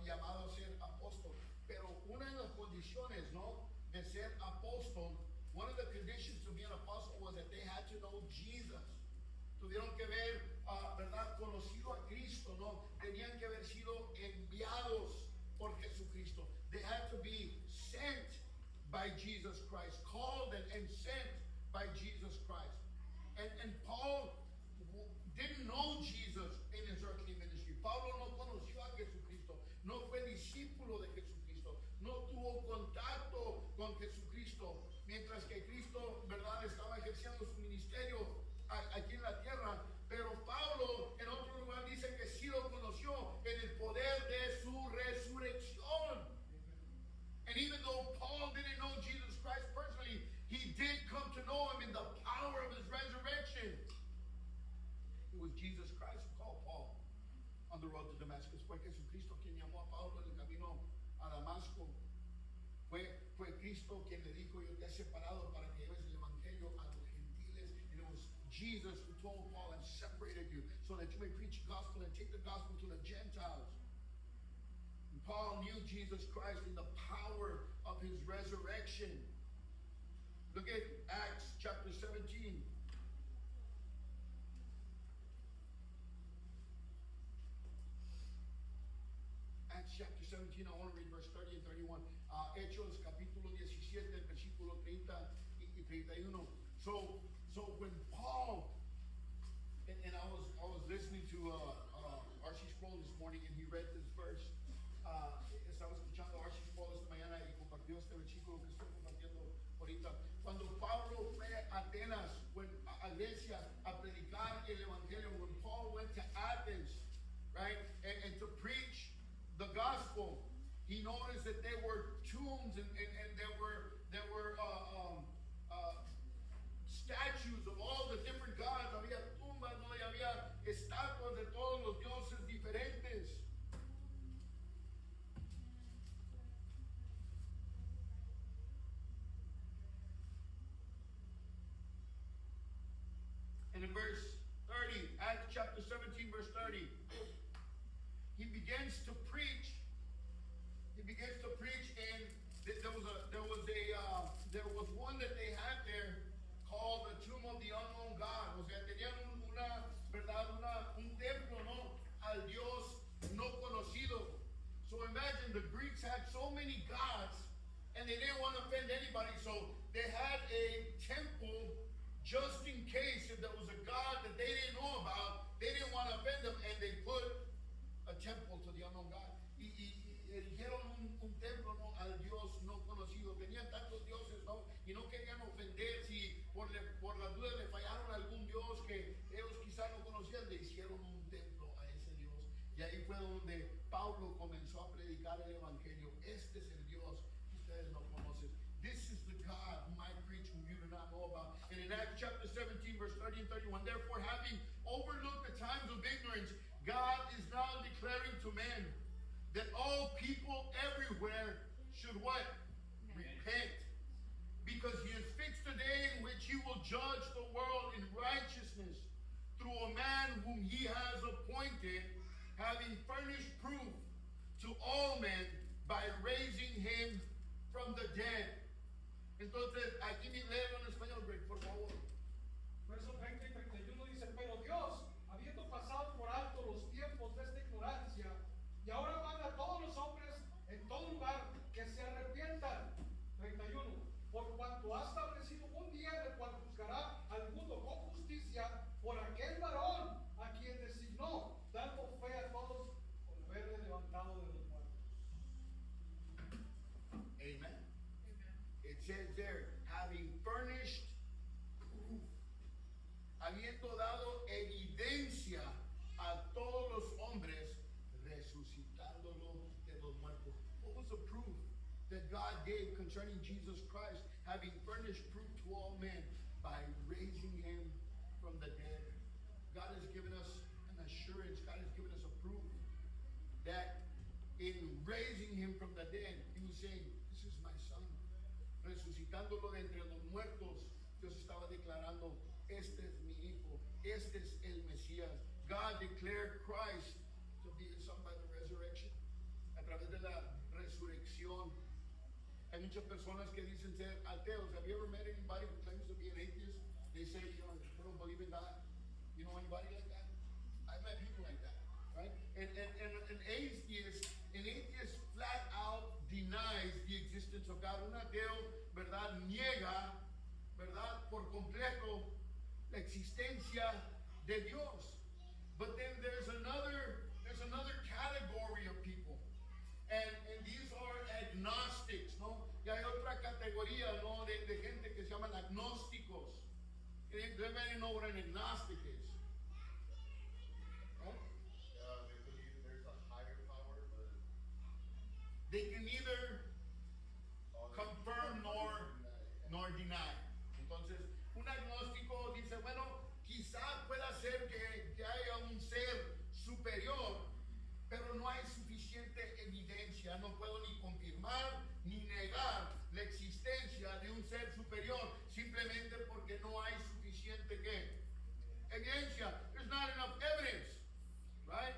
Llamado a ser apóstol. Pero una de las condiciones, ¿no? De ser apóstol, one of the conditions to be an apostle was that they had to know Jesus. Tuvieron que ver, ¿verdad? Conocido a Cristo, ¿no? Tenían que haber sido enviados por Jesucristo. They had to be sent by Jesus Christ, called and sent by Jesus Christ. And Paul didn't know Jesus in his earthly ministry. Pablo no conoció a Jesucristo, no fue discípulo de Jesucristo, no tuvo contacto con Jesucristo, mientras que Cristo, ¿verdad?, estaba ejerciendo su ministerio aquí en la tierra. Pero Pablo en otro lugar dice que sí lo conoció en el poder de su resurrección. And even though Paul didn't know Jesus Christ personally, he did come to know him in the power of his resurrection. It was Jesus Christ who called Paul on the road to Damascus. Fue Jesucristo quien llamó a Pablo en el camino a Damasco. Fue Cristo quien le dijo, yo te he separado para que lleves el evangelio a los gentiles. And it was Jesus who told Paul, I've separated you so that you may preach the gospel and take the gospel to the Gentiles. And Paul knew Jesus Christ in the power of his resurrection. Look at Acts chapter 17. Acts chapter 17, I want to read verse 30 and 31. Hechos capítulo 17, versículo 30 y 31. So when Paul, and I was listening to R.C. Sproul this morning, and he read this verse. Estaba escuchando a R.C. Sproul esta mañana y compartió este versículo que estoy compartiendo ahorita. Cuando Pablo fue a Atenas, a Grecia, a predicar el evangelio, when Paul went to Athens, right, and to preach the gospel, he noticed that there were tombs and there were statues of all the different gods. Había tumbas, ¿no? Y había estatuas de todos los dioses diferentes. And in verse 30, Acts chapter 17, verse 30, he begins to preach. He begins to preach, and there was one that they had there called the Tomb of the Unknown God. O sea, tenían un templo, ¿no?, al Dios no conocido. So imagine the Greeks had so many gods, and they didn't want to offend anybody, so they had a temple just in case if there was a god that they didn't know about, they didn't want to offend them, and they put a temple to the unknown God. Y erigieron un templo, ¿no?, al Dios no conocido. Tenían tantos dioses, ¿no?, y no querían ofender. Si por las dudas le fallaron a algún Dios que ellos quizás no conocían, le hicieron un templo a ese Dios. Y ahí fue donde Pablo comenzó a predicar el evangelio. Este es el Dios que ustedes no conocen. This is the God whom I preach, whom you do not know about. And in Acts chapter 17, verse 30 and 31, therefore, having overlooked the times of ignorance, God is now declaring to men that all people everywhere should what? Repent. Because he has fixed a day in which he will judge the world in righteousness through a man whom he has appointed, having furnished proof to all men by raising him from the dead. Entonces, aquí léelo en español, Greg, por favor. Versos 30 y 31 dice, pero Dios, habiendo pasado por alto los tiempos de esta ignorancia, y ahora manda a todos los hombres en todo lugar que se arrepientan. 31. Por cuanto ha establecido un día en el cual juzgará al mundo con justicia por aquel varón a quien designó, dando fe a todos por haberle levantado de los muertos. Amen. It says there, having furnished proof, habiendo dado evidencia a todos los hombres, resucitándolo de los muertos. What was the proof that God gave concerning Jesus Christ, having furnished proof to all men by raising him from the dead? God has given us an assurance, God has given us a proof that in raising him from the dead, he was saying, this is my son. Resucitándolo de entre los muertos, Dios estaba declarando, este es mi hijo, este es el Mesías. God declared Christ to be his son by the resurrection. A través de la resurrección resurrección. Hay muchas personas que dicen ser ateos. Have you ever met anybody who claims to be an atheist? They say, you know, they don't believe in God. You know anybody like that? I've met people like that, right? And an atheist flat out denies the existence of God. Un ateo, ¿verdad? Niega, ¿verdad? Por completo la existencia de Dios. But then there's another category of people. And these are agnostics, ¿no? Y hay otra categoría, ¿no? De gente que se llaman agnósticos. Everybody know what an agnostic is. ¿No? They believe there's a higher power, but They can neither all they- confirm nor deny. Entonces, un agnóstico dice, bueno, quizá pueda ser que haya un ser superior, pero no hay suficiente evidencia. No puedo ni confirmar ni negar la existencia de un ser superior, simplemente porque no hay suficiente ¿qué? Evidencia. There's not enough evidence, right?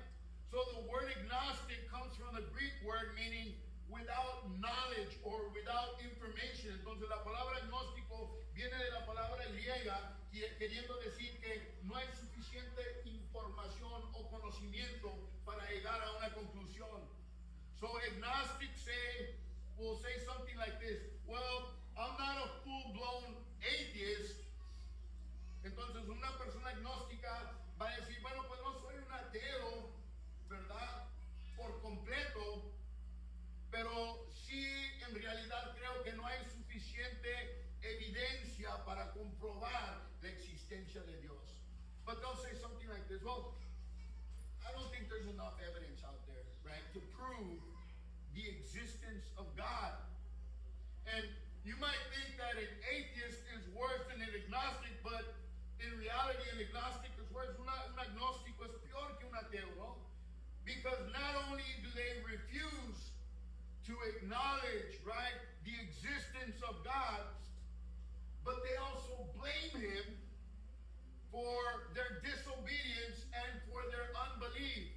So the word agnostic comes from the Greek word meaning without knowledge or without information. Entonces la palabra agnóstico viene de la palabra griega queriendo decir que no hay suficiente información o conocimiento para llegar a una conclusión. So agnostics will say something like this: well, I'm not a full-blown atheist. Entonces una persona agnóstica va a decir, bueno, pues no soy un ateo, ¿verdad? Por completo, pero sí en realidad creo que no hay suficiente evidencia para comprobar la existencia de Dios. But they'll say something like this: well, I don't think there's enough evidence out there, right, to prove the existence of God. And you might think that an atheist is worse than an agnostic, but in reality, an agnostic is worse. Un agnóstico es peor que un ateo, ¿no? Because not only do they refuse to acknowledge, right, the existence of God, but they also blame him for their disobedience and for their unbelief.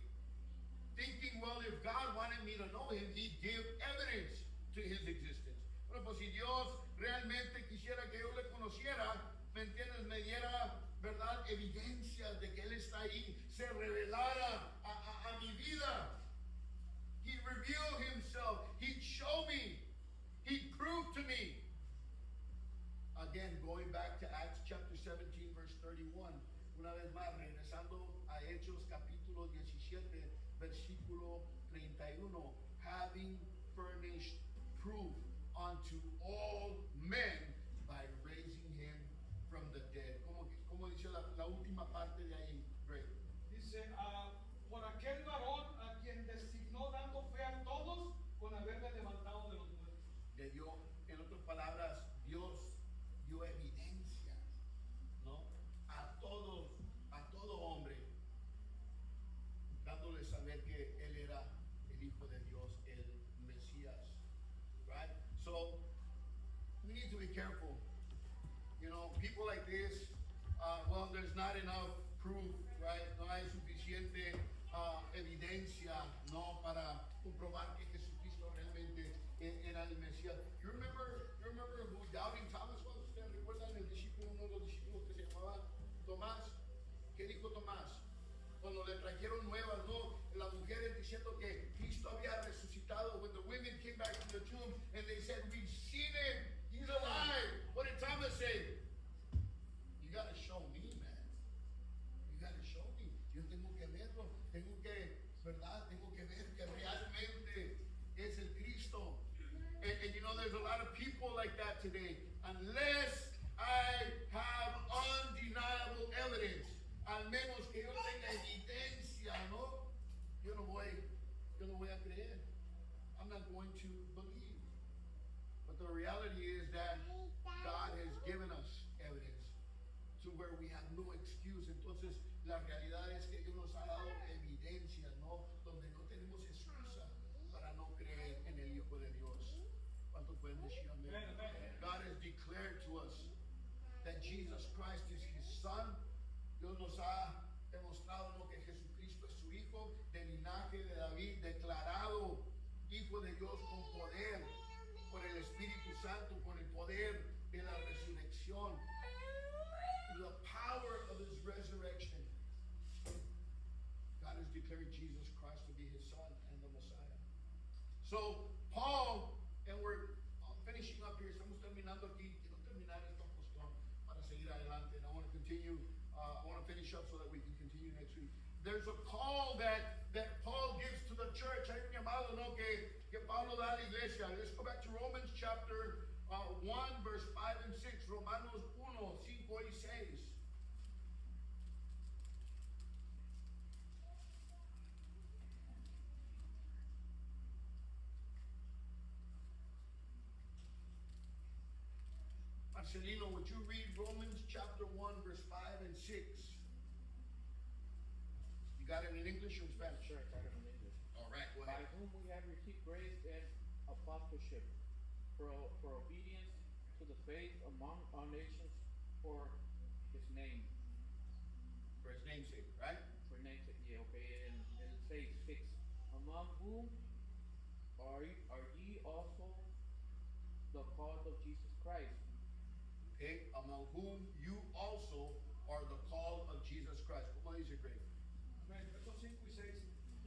Thinking, well, if God wanted me to know him, he'd give evidence to his existence. Bueno, pues si Dios realmente quisiera que yo le conociera, ¿me entiendes? Me diera, ¿verdad? Evidencia de que él está ahí, se revelara a mi vida. He'd reveal himself. He'd show me. He'd prove to me. Again, going back to Acts chapter 17, verse 31. Una vez más, regresando a Hechos capítulo 17, versículo 31. Having furnished proof unto all men by raising him from the dead. ¿Cómo dice la última parte de ahí, Greg? Dice, por aquel varón a quien designó dando fe a todos con haberle levantado de los muertos. Le dio, en otras palabras, Dios dio evidencia, ¿no? A todo hombre, dándole saber que él era el Hijo de Dios, el Mesías, right? So, we need to be careful. You know, people like this, well, there's not enough proof, right? No hay suficiente evidencia, ¿no? Para comprobar que Jesucristo realmente era el Mesías. You remember who Doubting Thomas was? ¿Ustedes recuerdan el discípulo, uno de los discípulos que se llamaba Tomás? ¿Qué dijo Tomás? Cuando le trajeron nuevas, ¿no? Las mujeres diciendo que Cristo había resucitado. When the women came back to the tomb and they said, we've seen him, he's alive. What did Thomas say? You gotta show me, man. You gotta show me. Yo tengo que verlo. Tengo que, ¿verdad? Tengo que ver que realmente es el Cristo. And you know, there's a lot of people like that today. Unless I have undeniable evidence, al menos que yo tenga evidencia, ¿no? Yo no voy a creer. I'm not going to believe. But the reality is that God has given us evidence to where we have no excuse. Entonces, la realidad es que Dios nos ha dado evidencia, ¿no? Donde no tenemos excusa para no creer en el Hijo de Dios. ¿Cuánto pueden decir amén? God has declared to us that Jesus Christ is his Son. Dios nos ha demostrado, ¿no?, que Jesucristo es su Hijo, del linaje de David, declarado Hijo de Dios con poder, por el Espíritu Santo, con el poder de la resurrección, the power of his resurrection. God is declaring Jesus Christ to be his son and the Messiah. So, Paul, and we're finishing up here, estamos terminando aquí, quiero terminar esta porción para seguir adelante, and I want to continue, I want to finish up so that we can continue next week. There's a call that Paul gives to the church. Hay un llamado, ¿no? que Pablo da a la iglesia. Let's go back to Romans chapter 1, verse 5 and 6. Romanos 1, 5 y 6. Marcelino, would you read Romans chapter 1, verse 5 and 6? You got it in English or in Spanish? Sure, I got it in English. All right, go By ahead. whom we have received grace and apostleship for obedience to the faith among all nations for his name. For his name's sake, right? For name's sake, yeah, okay, and it says 6. Among whom are ye also the cause of Jesus Christ? Okay, among whom you also are the call of Jesus Christ. ¿Cómo dice Greg? Amén. Versos 5 y 6.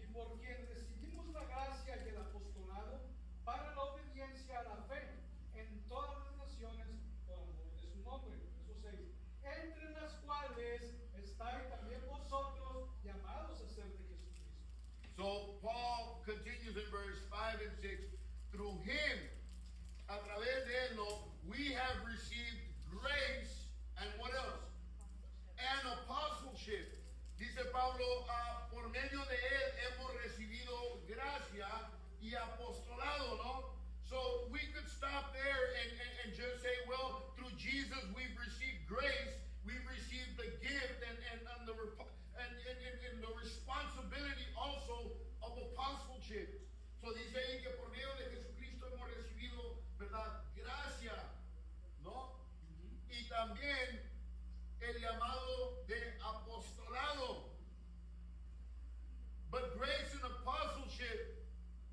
Y por quien recibimos la gracia y el apostolado para la obediencia a la fe en todas las naciones por amor de su nombre. Verso 6. Entre las cuales estáis también vosotros llamados a ser de Jesucristo. So Paul continues in verse 5 and 6. Through him, a través de él, no, we have received grace and what else? And apostleship. Dice Pablo, por medio de él hemos recibido gracia y apostolado, ¿no? So we could stop there and just say, well, through Jesus we've received grace, we've received the gift and the responsibility also of apostleship. So dice ahí que por medio de Jesucristo hemos recibido, ¿verdad? Gracia, ¿no? Y también el llamado de apostolado. But grace and apostleship,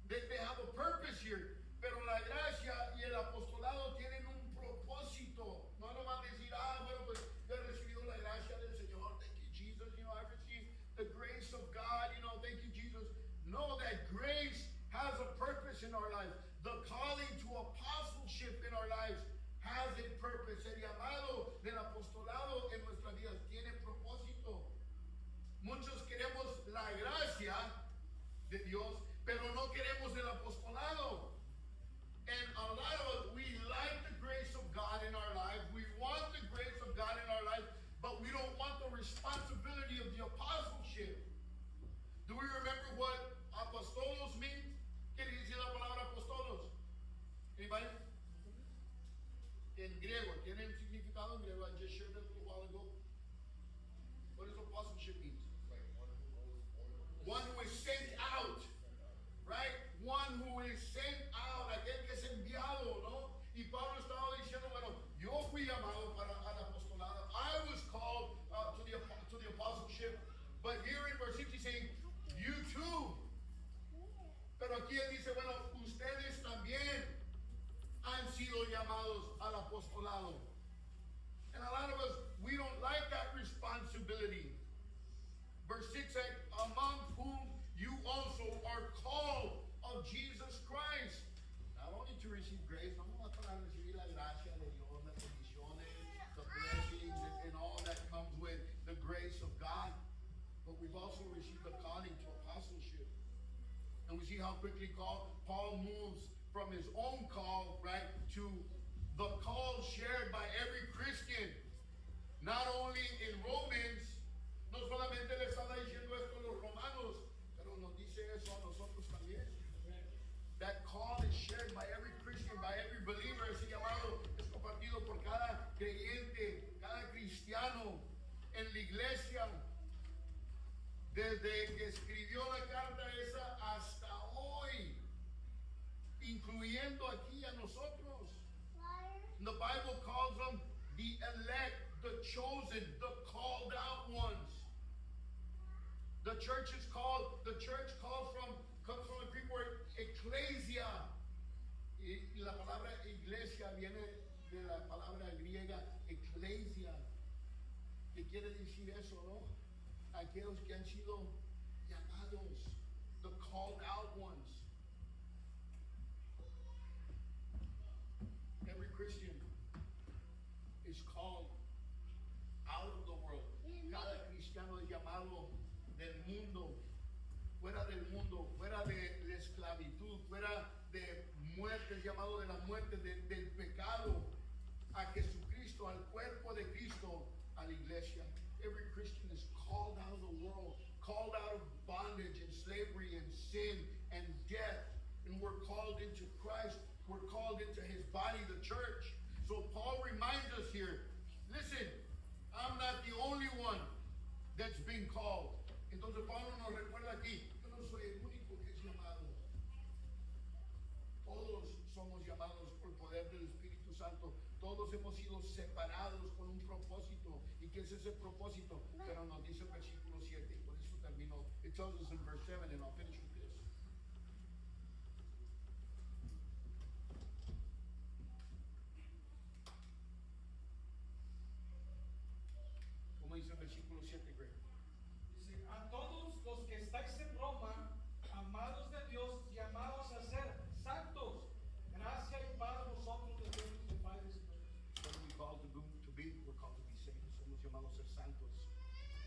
they have a purpose here. Pero la gracia y el apostolado tienen un propósito. No nomás decir, bueno, pues yo he recibido la gracia del Señor. Thank you, Jesus. I've received the grace of God. Thank you, Jesus. No, that grace has a purpose in our lives. The calling to apostleship in our lives has a purpose. El llamado del apostolado en nuestras vidas tiene propósito. Muchos queremos la gracia de Dios, pero no queremos el apostolado. And a lot of us, we like the grace of God in our lives. We want the grace of God in our lives, but we don't want the responsibility of the apostleship. Do we remember what apostolos means? ¿Qué dice la palabra apostolos? Anybody? En griego, ¿tienen significado en griego? I just shared it a while ago. What does apostleship mean? Like One who is sent out, right? One who is sent out, aquel que es enviado, ¿no? Y Pablo estaba diciendo, bueno, yo fui llamado para al apostolado. I was called to the apostleship. But here in verse 6 he's saying, you too. Pero aquí él dice, bueno, ustedes también han sido llamados al apostolado. And a lot of us, we don't like that responsibility. Verse 6 said, among whom you also are called of Jesus Christ. Not only to receive grace, no más para recibir la gracia de Dios, las bendiciones, the blessings, and all that comes with the grace of God. But we've also received the calling to apostleship. And we see how quickly Paul moves from his own call, right, to the call shared by every Christian. Not only in Romans, no solamente le estaba diciendo esto a los romanos, pero nos dice eso a nosotros también. That call is shared by every Christian, by every believer. Ese llamado es compartido por cada creyente, cada cristiano en la iglesia. Desde que escribió la carta esa hasta hoy, incluyendo aquí a nosotros. The Bible calls them the elect, the chosen, the called out ones. The church comes from the Greek word Ecclesia. Y la palabra iglesia viene de la palabra griega ecclesia. ¿Qué quiere decir eso, no? Aquellos que han sido llamados, the called out ones. Every Christian is called out of the world. Cada cristiano es llamado del mundo, fuera del mundo, fuera de la esclavitud, fuera de muerte, es llamado de la muerte, del pecado, a Jesucristo, al cuerpo de Cristo, a la iglesia. Every Christian is called out of the world, called out of bondage and slavery and sin and death, and we're called into Christ. We're called into his body, the church. So Paul reminds us here, listen, I'm not the only one that's been called. Entonces Pablo nos recuerda aquí, yo no soy el único que es llamado. Todos somos llamados por el poder del Espíritu Santo. Todos hemos sido separados con un propósito. ¿Y qué es ese propósito? Pero nos dice el versículo 7 y por eso termino. It tells us in verse 7 and I'll finish with this. ¿Cómo dice el versículo 7, Greg? Dice, a todos los que estáis en Roma, amados de Dios, llamados a ser santos, gracia y paz a vosotros de Dios nuestro Padre y Señor. What are we called to be? We're called to be saints. Somos llamados a ser santos.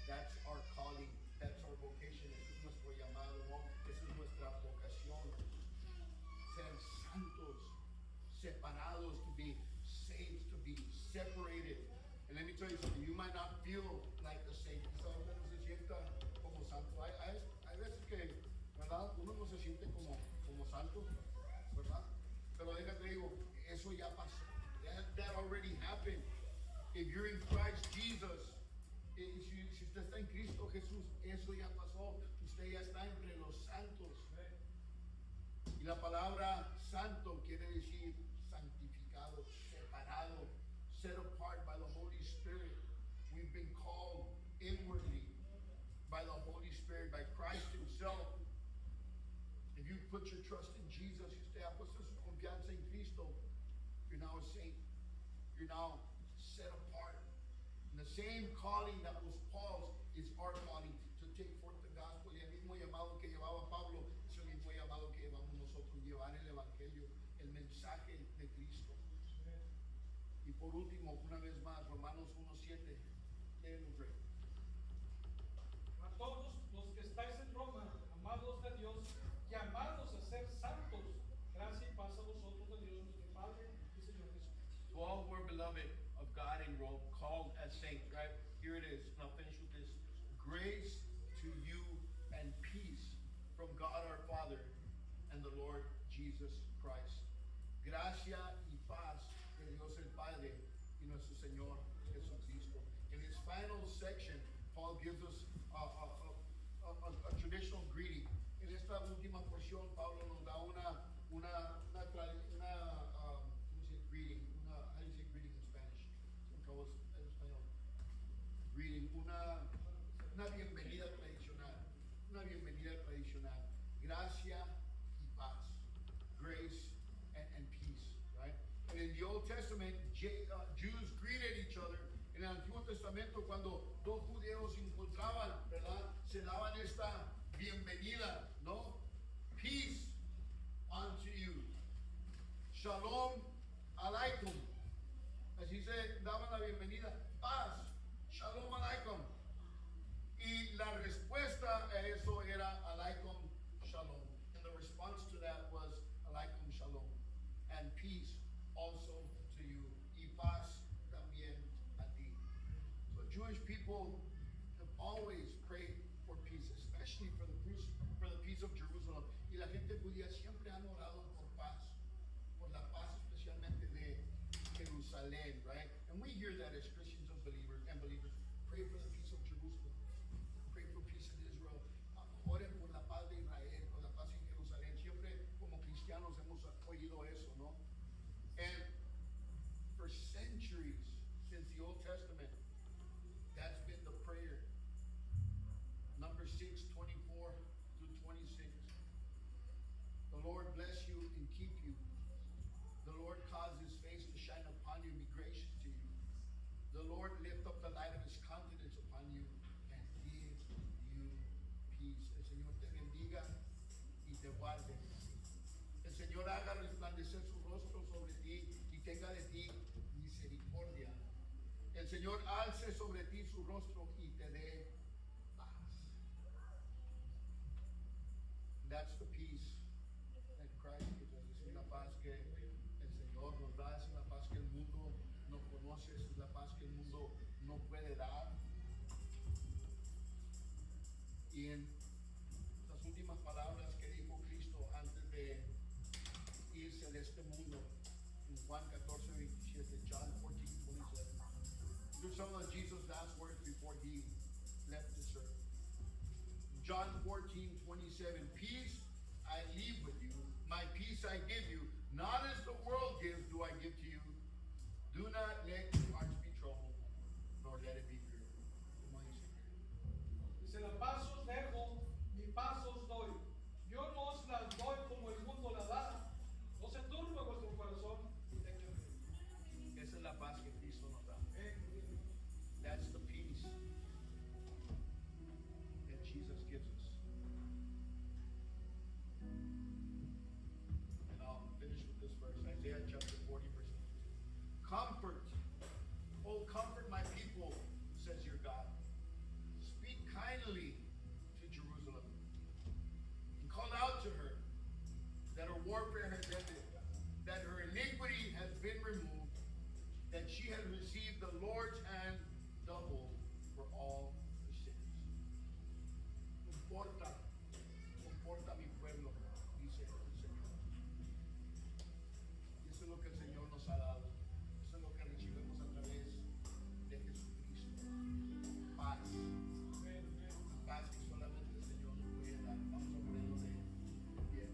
That's our calling. That's our vocation. Ese es nuestro llamado, ¿no? Esa es nuestra vocación. Ser santos, separados, to be saints, to be separated. And let me tell you something. You might not feel like a saint. Quizá uno no se sienta como santo. Hay veces que, ¿verdad? Uno no se siente como santo, ¿verdad? Pero déjate digo, eso ya pasó. That already happened. If you're in Christ Jesus, si usted está en Cristo Jesús, eso ya pasó. Usted ya está entre los santos. Y la palabra santo quiere decir santificado, separado, set apart by the Holy Spirit. We've been called inwardly by the Holy Spirit, by Christ himself. If you put your trust in Jesus, si usted ha puesto su confianza en Cristo, you're now a saint. You're now set apart. And the same calling that was Paul's is our calling to take forth the gospel. Y el mismo llamado que llevaba Pablo es el mismo llamado que llevamos nosotros, llevar el evangelio, el mensaje de Cristo. Y por último, una vez más, Romanos 1:7, léelo, Greg. A todos los que estáis en Roma, amados de Dios, llamados a ser santos, gracia y paz a vosotros de Dios nuestro Padre y Señor Jesucristo. To all who are beloved of God in Rome, called as saints, right? Here it is, and I'll finish with this. Grace to you and peace from God our Father and the Lord Jesus Christ. Gracia y paz de Dios el Padre y nuestro Señor Jesucristo. In his final section, Paul gives us a traditional greeting. En esta última porción, Pablo nos da ¿cómo se dice greeting? How do you say greeting in Spanish? En español. Greeting, una bienvenida tradicional. Una bienvenida tradicional. Gracia y paz. Grace and peace, right? And in the Old Testament, Jews greeted each other. En el Antiguo Testamento, cuando dos judíos se encontraban, ¿verdad? Se daban esta bienvenida, ¿no? Peace unto you. Shalom alaikum. Así se daban la bienvenida. Paz. Shalom alaikum. Y la respuesta a eso era alaikum shalom. And the response to that was alaikum shalom. And peace also to you. Y paz también a ti. So Jewish people have always prayed for peace, especially for the peace of Jerusalem. Y la gente judía siempre han orado por paz, por la paz especialmente de Jerusalén, right? And we hear that as Christians and believers, pray for the peace of Jerusalem, pray for peace in Israel, oren por la paz de Israel, por la paz en Jerusalén. Siempre como cristianos hemos oído eso, ¿no? And for centuries since the Old Testament, that's been the prayer. Number 6:24 through 26. The Lord bless you and keep you. The Lord cause his face to shine upon you and be gracious to you. The Lord lift up the light of his countenance upon you and give you peace. El Señor te bendiga y te guarde. El Señor haga resplandecer su rostro sobre ti y tenga de ti misericordia. El Señor alce sobre ti su rostro y te dé paz. That's the peace that Christ gives us. Es una paz que el Señor nos da, es una paz que el mundo no conoce, es la paz que el mundo no puede dar. Y en las últimas palabras que dijo Cristo antes de irse de este mundo, en Juan 14:27, John 14:27, these are some of Jesus' last words before he left this earth. John 14:27, peace I leave with you, my peace I give you, not as the world gives do I give to you. Do not let your hearts be troubled, nor let it be feared. Como dice. Dice, la paz os dejo, mi paz os doy. Yo no os la doy como el mundo la da. No se turbe vuestro corazón y tengan fe. Esa es la paz que Cristo nos da. That's the peace that Jesus gives us. And I'll finish with this verse, Isaiah chapter 40, verse 22. Comfort, oh comfort my people, says your God. Speak kindly to Jerusalem, and call out to her that her warfare has ended, that her iniquity has been removed, that she has received the Lord's hand double for all her sins. Conforta, conforta mi pueblo, dice el Señor. Y eso es lo que el Señor nos ha dado. Eso es lo que recibimos a través de Jesucristo. Paz. Paz que solamente el Señor nos puede dar. Vamos a ponerlo de pie.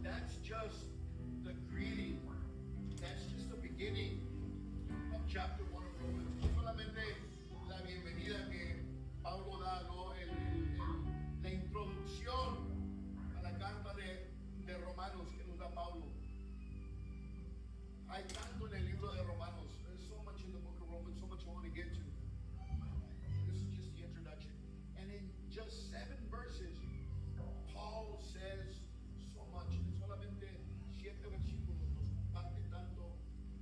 That's just the greeting. That's just the beginning of chapter 1 of Romans. Es solamente la bienvenida que Pablo da, ¿no? La introducción a la carta de Romanos que nos da Pablo. Hay tanto en el libro de Romanos. There's so much in the book of Romans, so much I want to get to. This is just the introduction. And in just 7 verses, Paul says so much. En solamente 7 versículos nos comparte tanto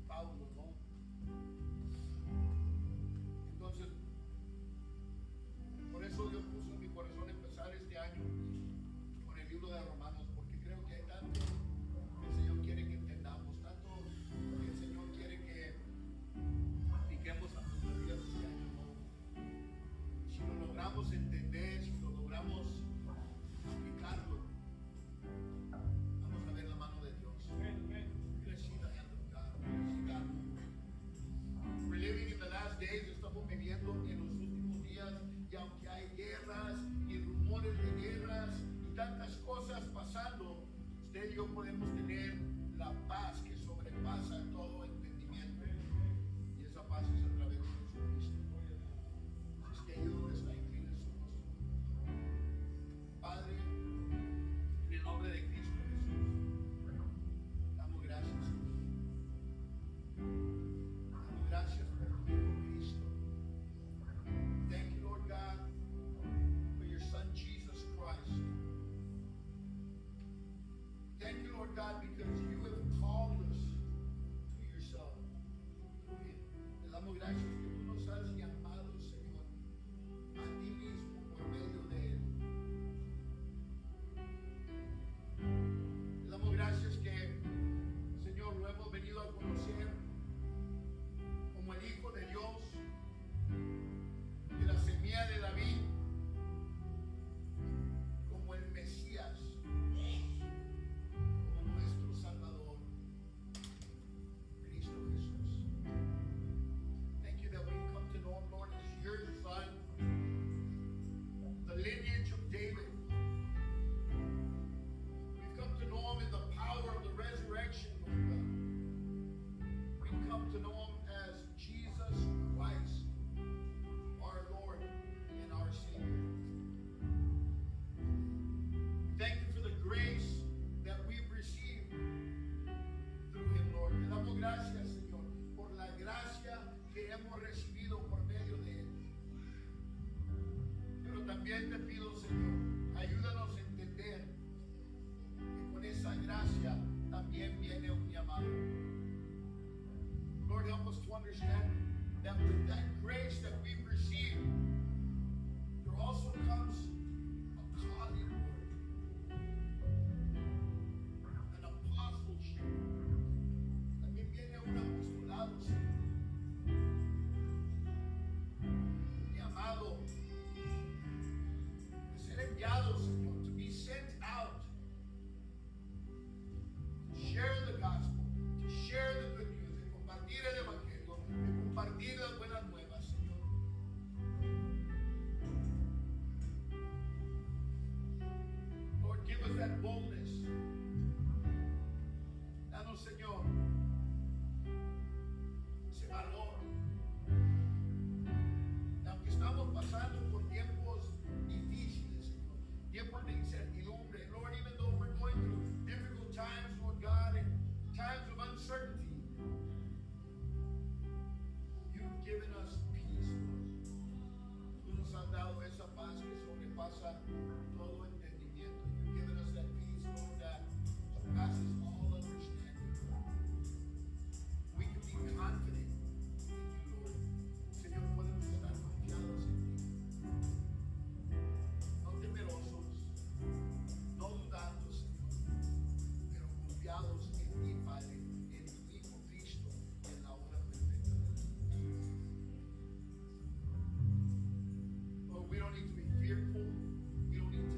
Pablo, ¿no? Entonces, por eso Dios puso en mi corazón empezar este año con el libro de Romanos, porque creo que hay tanto que el Señor quiere que entendamos, tanto que el Señor quiere que apliquemos a nuestras vidas este año, ¿no? Si lo logramos entender, si lo logramos aplicarlo, vamos a ver la mano de Dios. We're gonna see the hand of God. We're gonna see God move. We're living in the last days. Estamos viviendo en los últimos días, y aunque hay guerras y rumores de guerras y tantas cosas pasando, usted y yo podemos tener la paz que sobrepasa todo entendimiento. Y esa paz es a través de Jesucristo. Si es que ahí donde está, incline su rostro. Padre, en el nombre de Cristo Jesús, damos gracias, Señor. Damos gracias por tu Hijo Cristo. Thank you, Lord God, for your Son Jesus Christ. Thank you, Lord God, because you have called us to yourself. Te damos gracias que tú nos has llamado, Señor, a ti mismo por medio de Él. Te damos gracias que, Señor, lo hemos venido a conocer como el Hijo de Dios, de la semilla de David, como el Mesías, como nuestro Salvador. también te pido, Señor, ayúdanos a entender que con esa gracia también viene un llamado. Lord, help us to understand that with that grace that we've received, there also comes a calling, Lord, an apostleship. También viene un apostolado, Señor. Un llamado de ser enviado, Señor, to be sent out, to share the gospel, to share the good news, de compartir el evangelio, de compartir las buenas nuevas, Señor. Lord, give us that boldness. Danos, Señor, ese valor. Y aunque estamos pasando por tiempos difíciles, Señor, tiempos de incertidumbre, Lord, even though we're going through difficult times, Lord God, and times of uncertainty, you've given us peace, Lord. Tú nos has dado esa paz que sobrepasa todo entendimiento. You've given us that peace, Lord, that surpasses all understanding. We can be confident in you, Lord. Señor, podemos estar confiados en ti. No temerosos, no dudando, Señor, pero confiados en ti, Padre, en tu Hijo Cristo, en la obra perfecta de la cruz. Lord, we don't need to be fearful. We don't need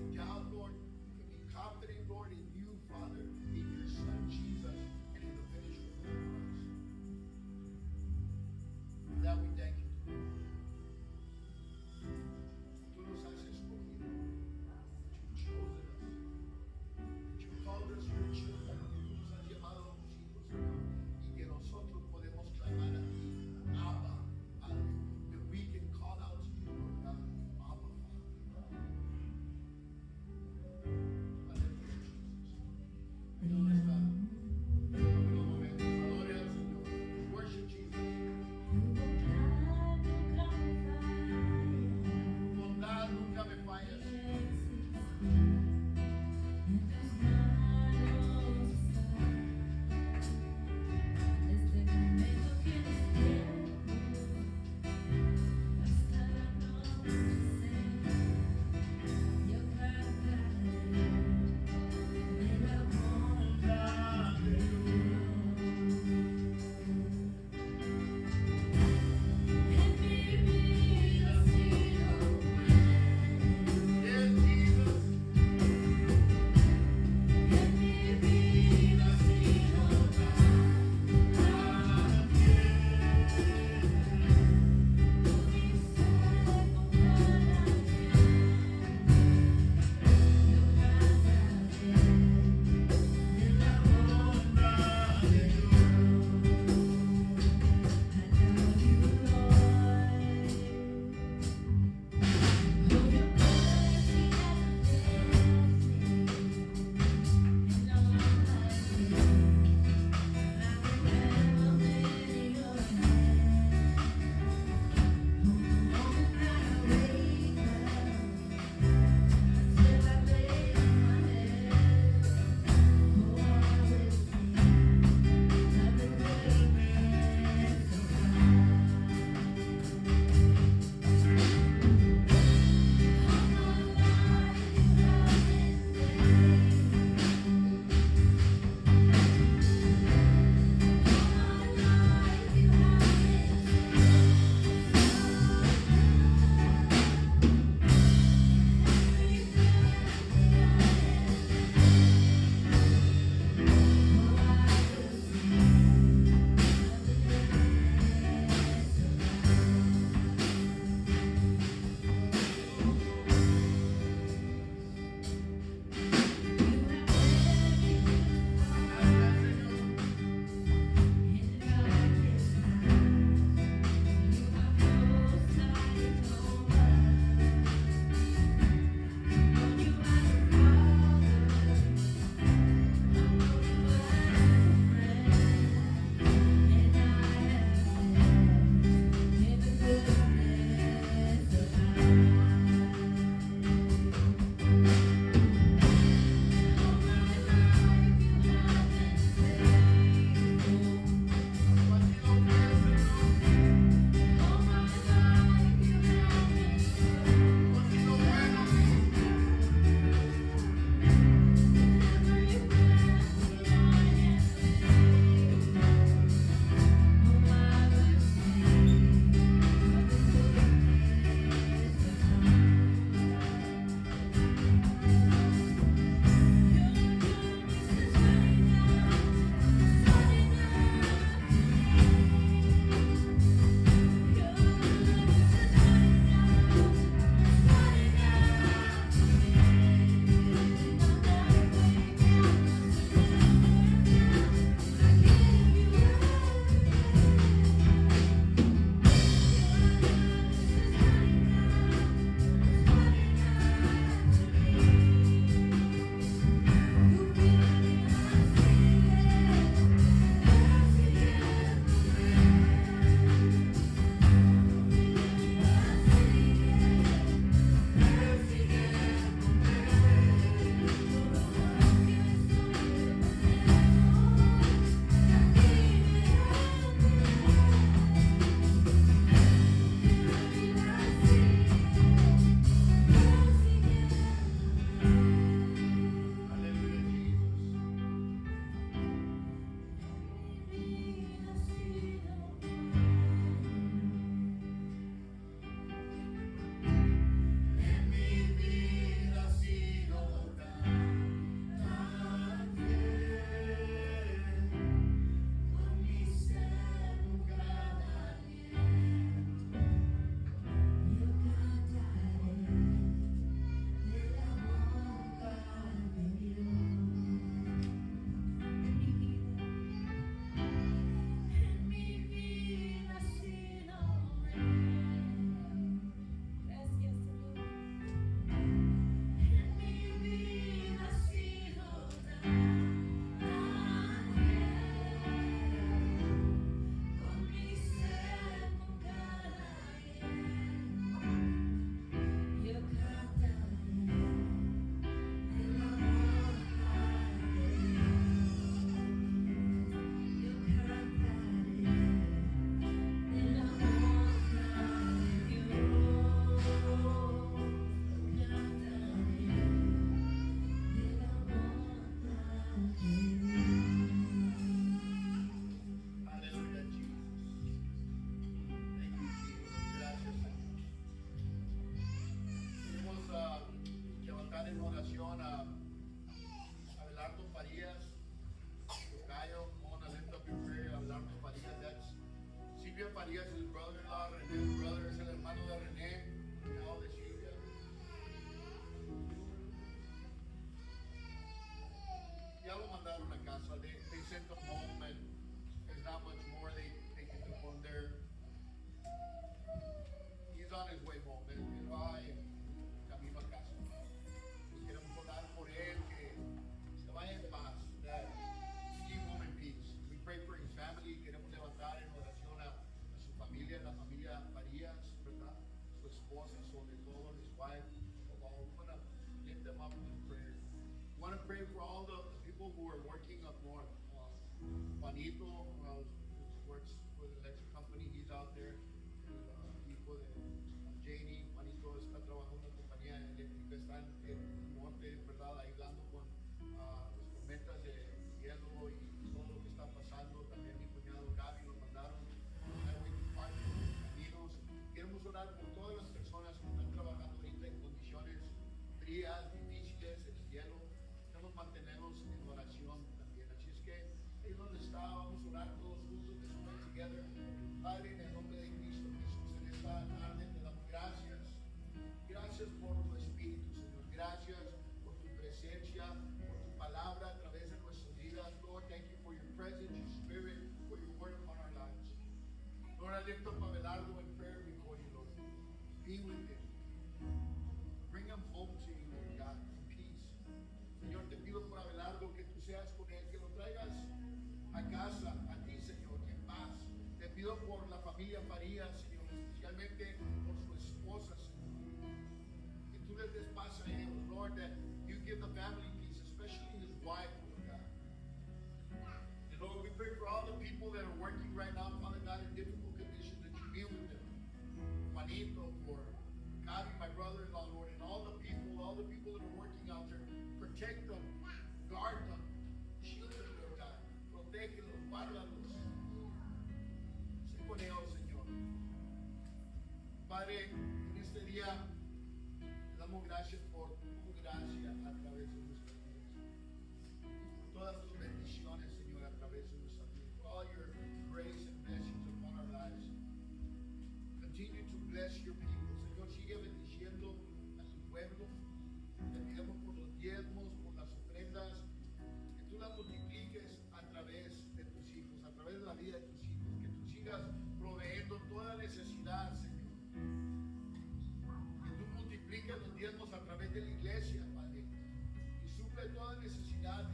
oración a Abelardo Farías, Tocayo. I want to lift up your prayer, Abelardo Farías. That's Silvia Farías, his brother-in-law. René's brother es el hermano de René, cuñado de Silvia. Ya lo mandaron a casa. They sent him home, and there's not much more they can do from there. He's on his way home. Él va camino a casa. Pues queremos orar por él, que se vaya en paz. That he keep home in peace. We pray for his family. Queremos levantar en oración a su familia, la familia Farías, ¿verdad? Su esposa, sobre todo, his wife. We want to lift them up in prayer. We want to pray for all the people who are working up north. Juanito, works for the electric company. He's out there. Hijo de Janie, Juanito está trabajando en una compañía eléctrica, está en el monte, ¿verdad? Ayudando con las tormentas de hielo y todo lo que está pasando. También mi cuñado Gaby nos mandaron Highway Department, caminos. Queremos orar por todas las personas que están trabajando ahorita en condiciones frías, difíciles, en el hielo. Queremos mantenernos en oración también. Así es que ahí donde está, vamos a orar todos juntos, let's pray together. Padre, en el nombre de Cristo Jesús, en esta tarde te damos gracias. Gracias por tu Espíritu, Señor. Gracias por tu presencia, por tu palabra a través de nuestras vidas. Lord, thank you for your presence, your spirit, for your word upon our lives. Lord, I lift up Abelardo in prayer before you, Lord. Be with him. Bring him home to you, Lord God, in peace. Señor, te pido por Abelardo que tú seas con él, que lo traigas a casa, a ti, Señor, en paz. Te pido por la familia Farías, Señor, especialmente por su esposa, Señor. Que tú les des paz a ellos, Lord, that you give the family peace, especially his wife, Lord God. And Lord, we pray for all the people that are working right now, Father God, in difficult conditions, that you be with them. Juanito, for Gaby, my brother-in-law, Lord, and all the people that are working out there. Protect them, guard them, shield them, Lord God. Protégelos, guárdalos. Sé con ellos, Señor. Padre, en este día te damos gracias por tu gracia a través de nuestras vidas. Por todas tus bendiciones, Señor, a través de nuestras vidas. For all your grace and blessings upon our lives. Continue to bless your people. Señor, sigue bendiciendo a tu pueblo. Te pedimos por los diezmos, por las ofrendas, que tú las multipliques a través de tus hijos, a través de la vida de tus hijos, que tú sigas proveyendo toda necesidad, Señor. Que tú multipliques los diezmos a través de la iglesia, Padre, y suple toda necesidad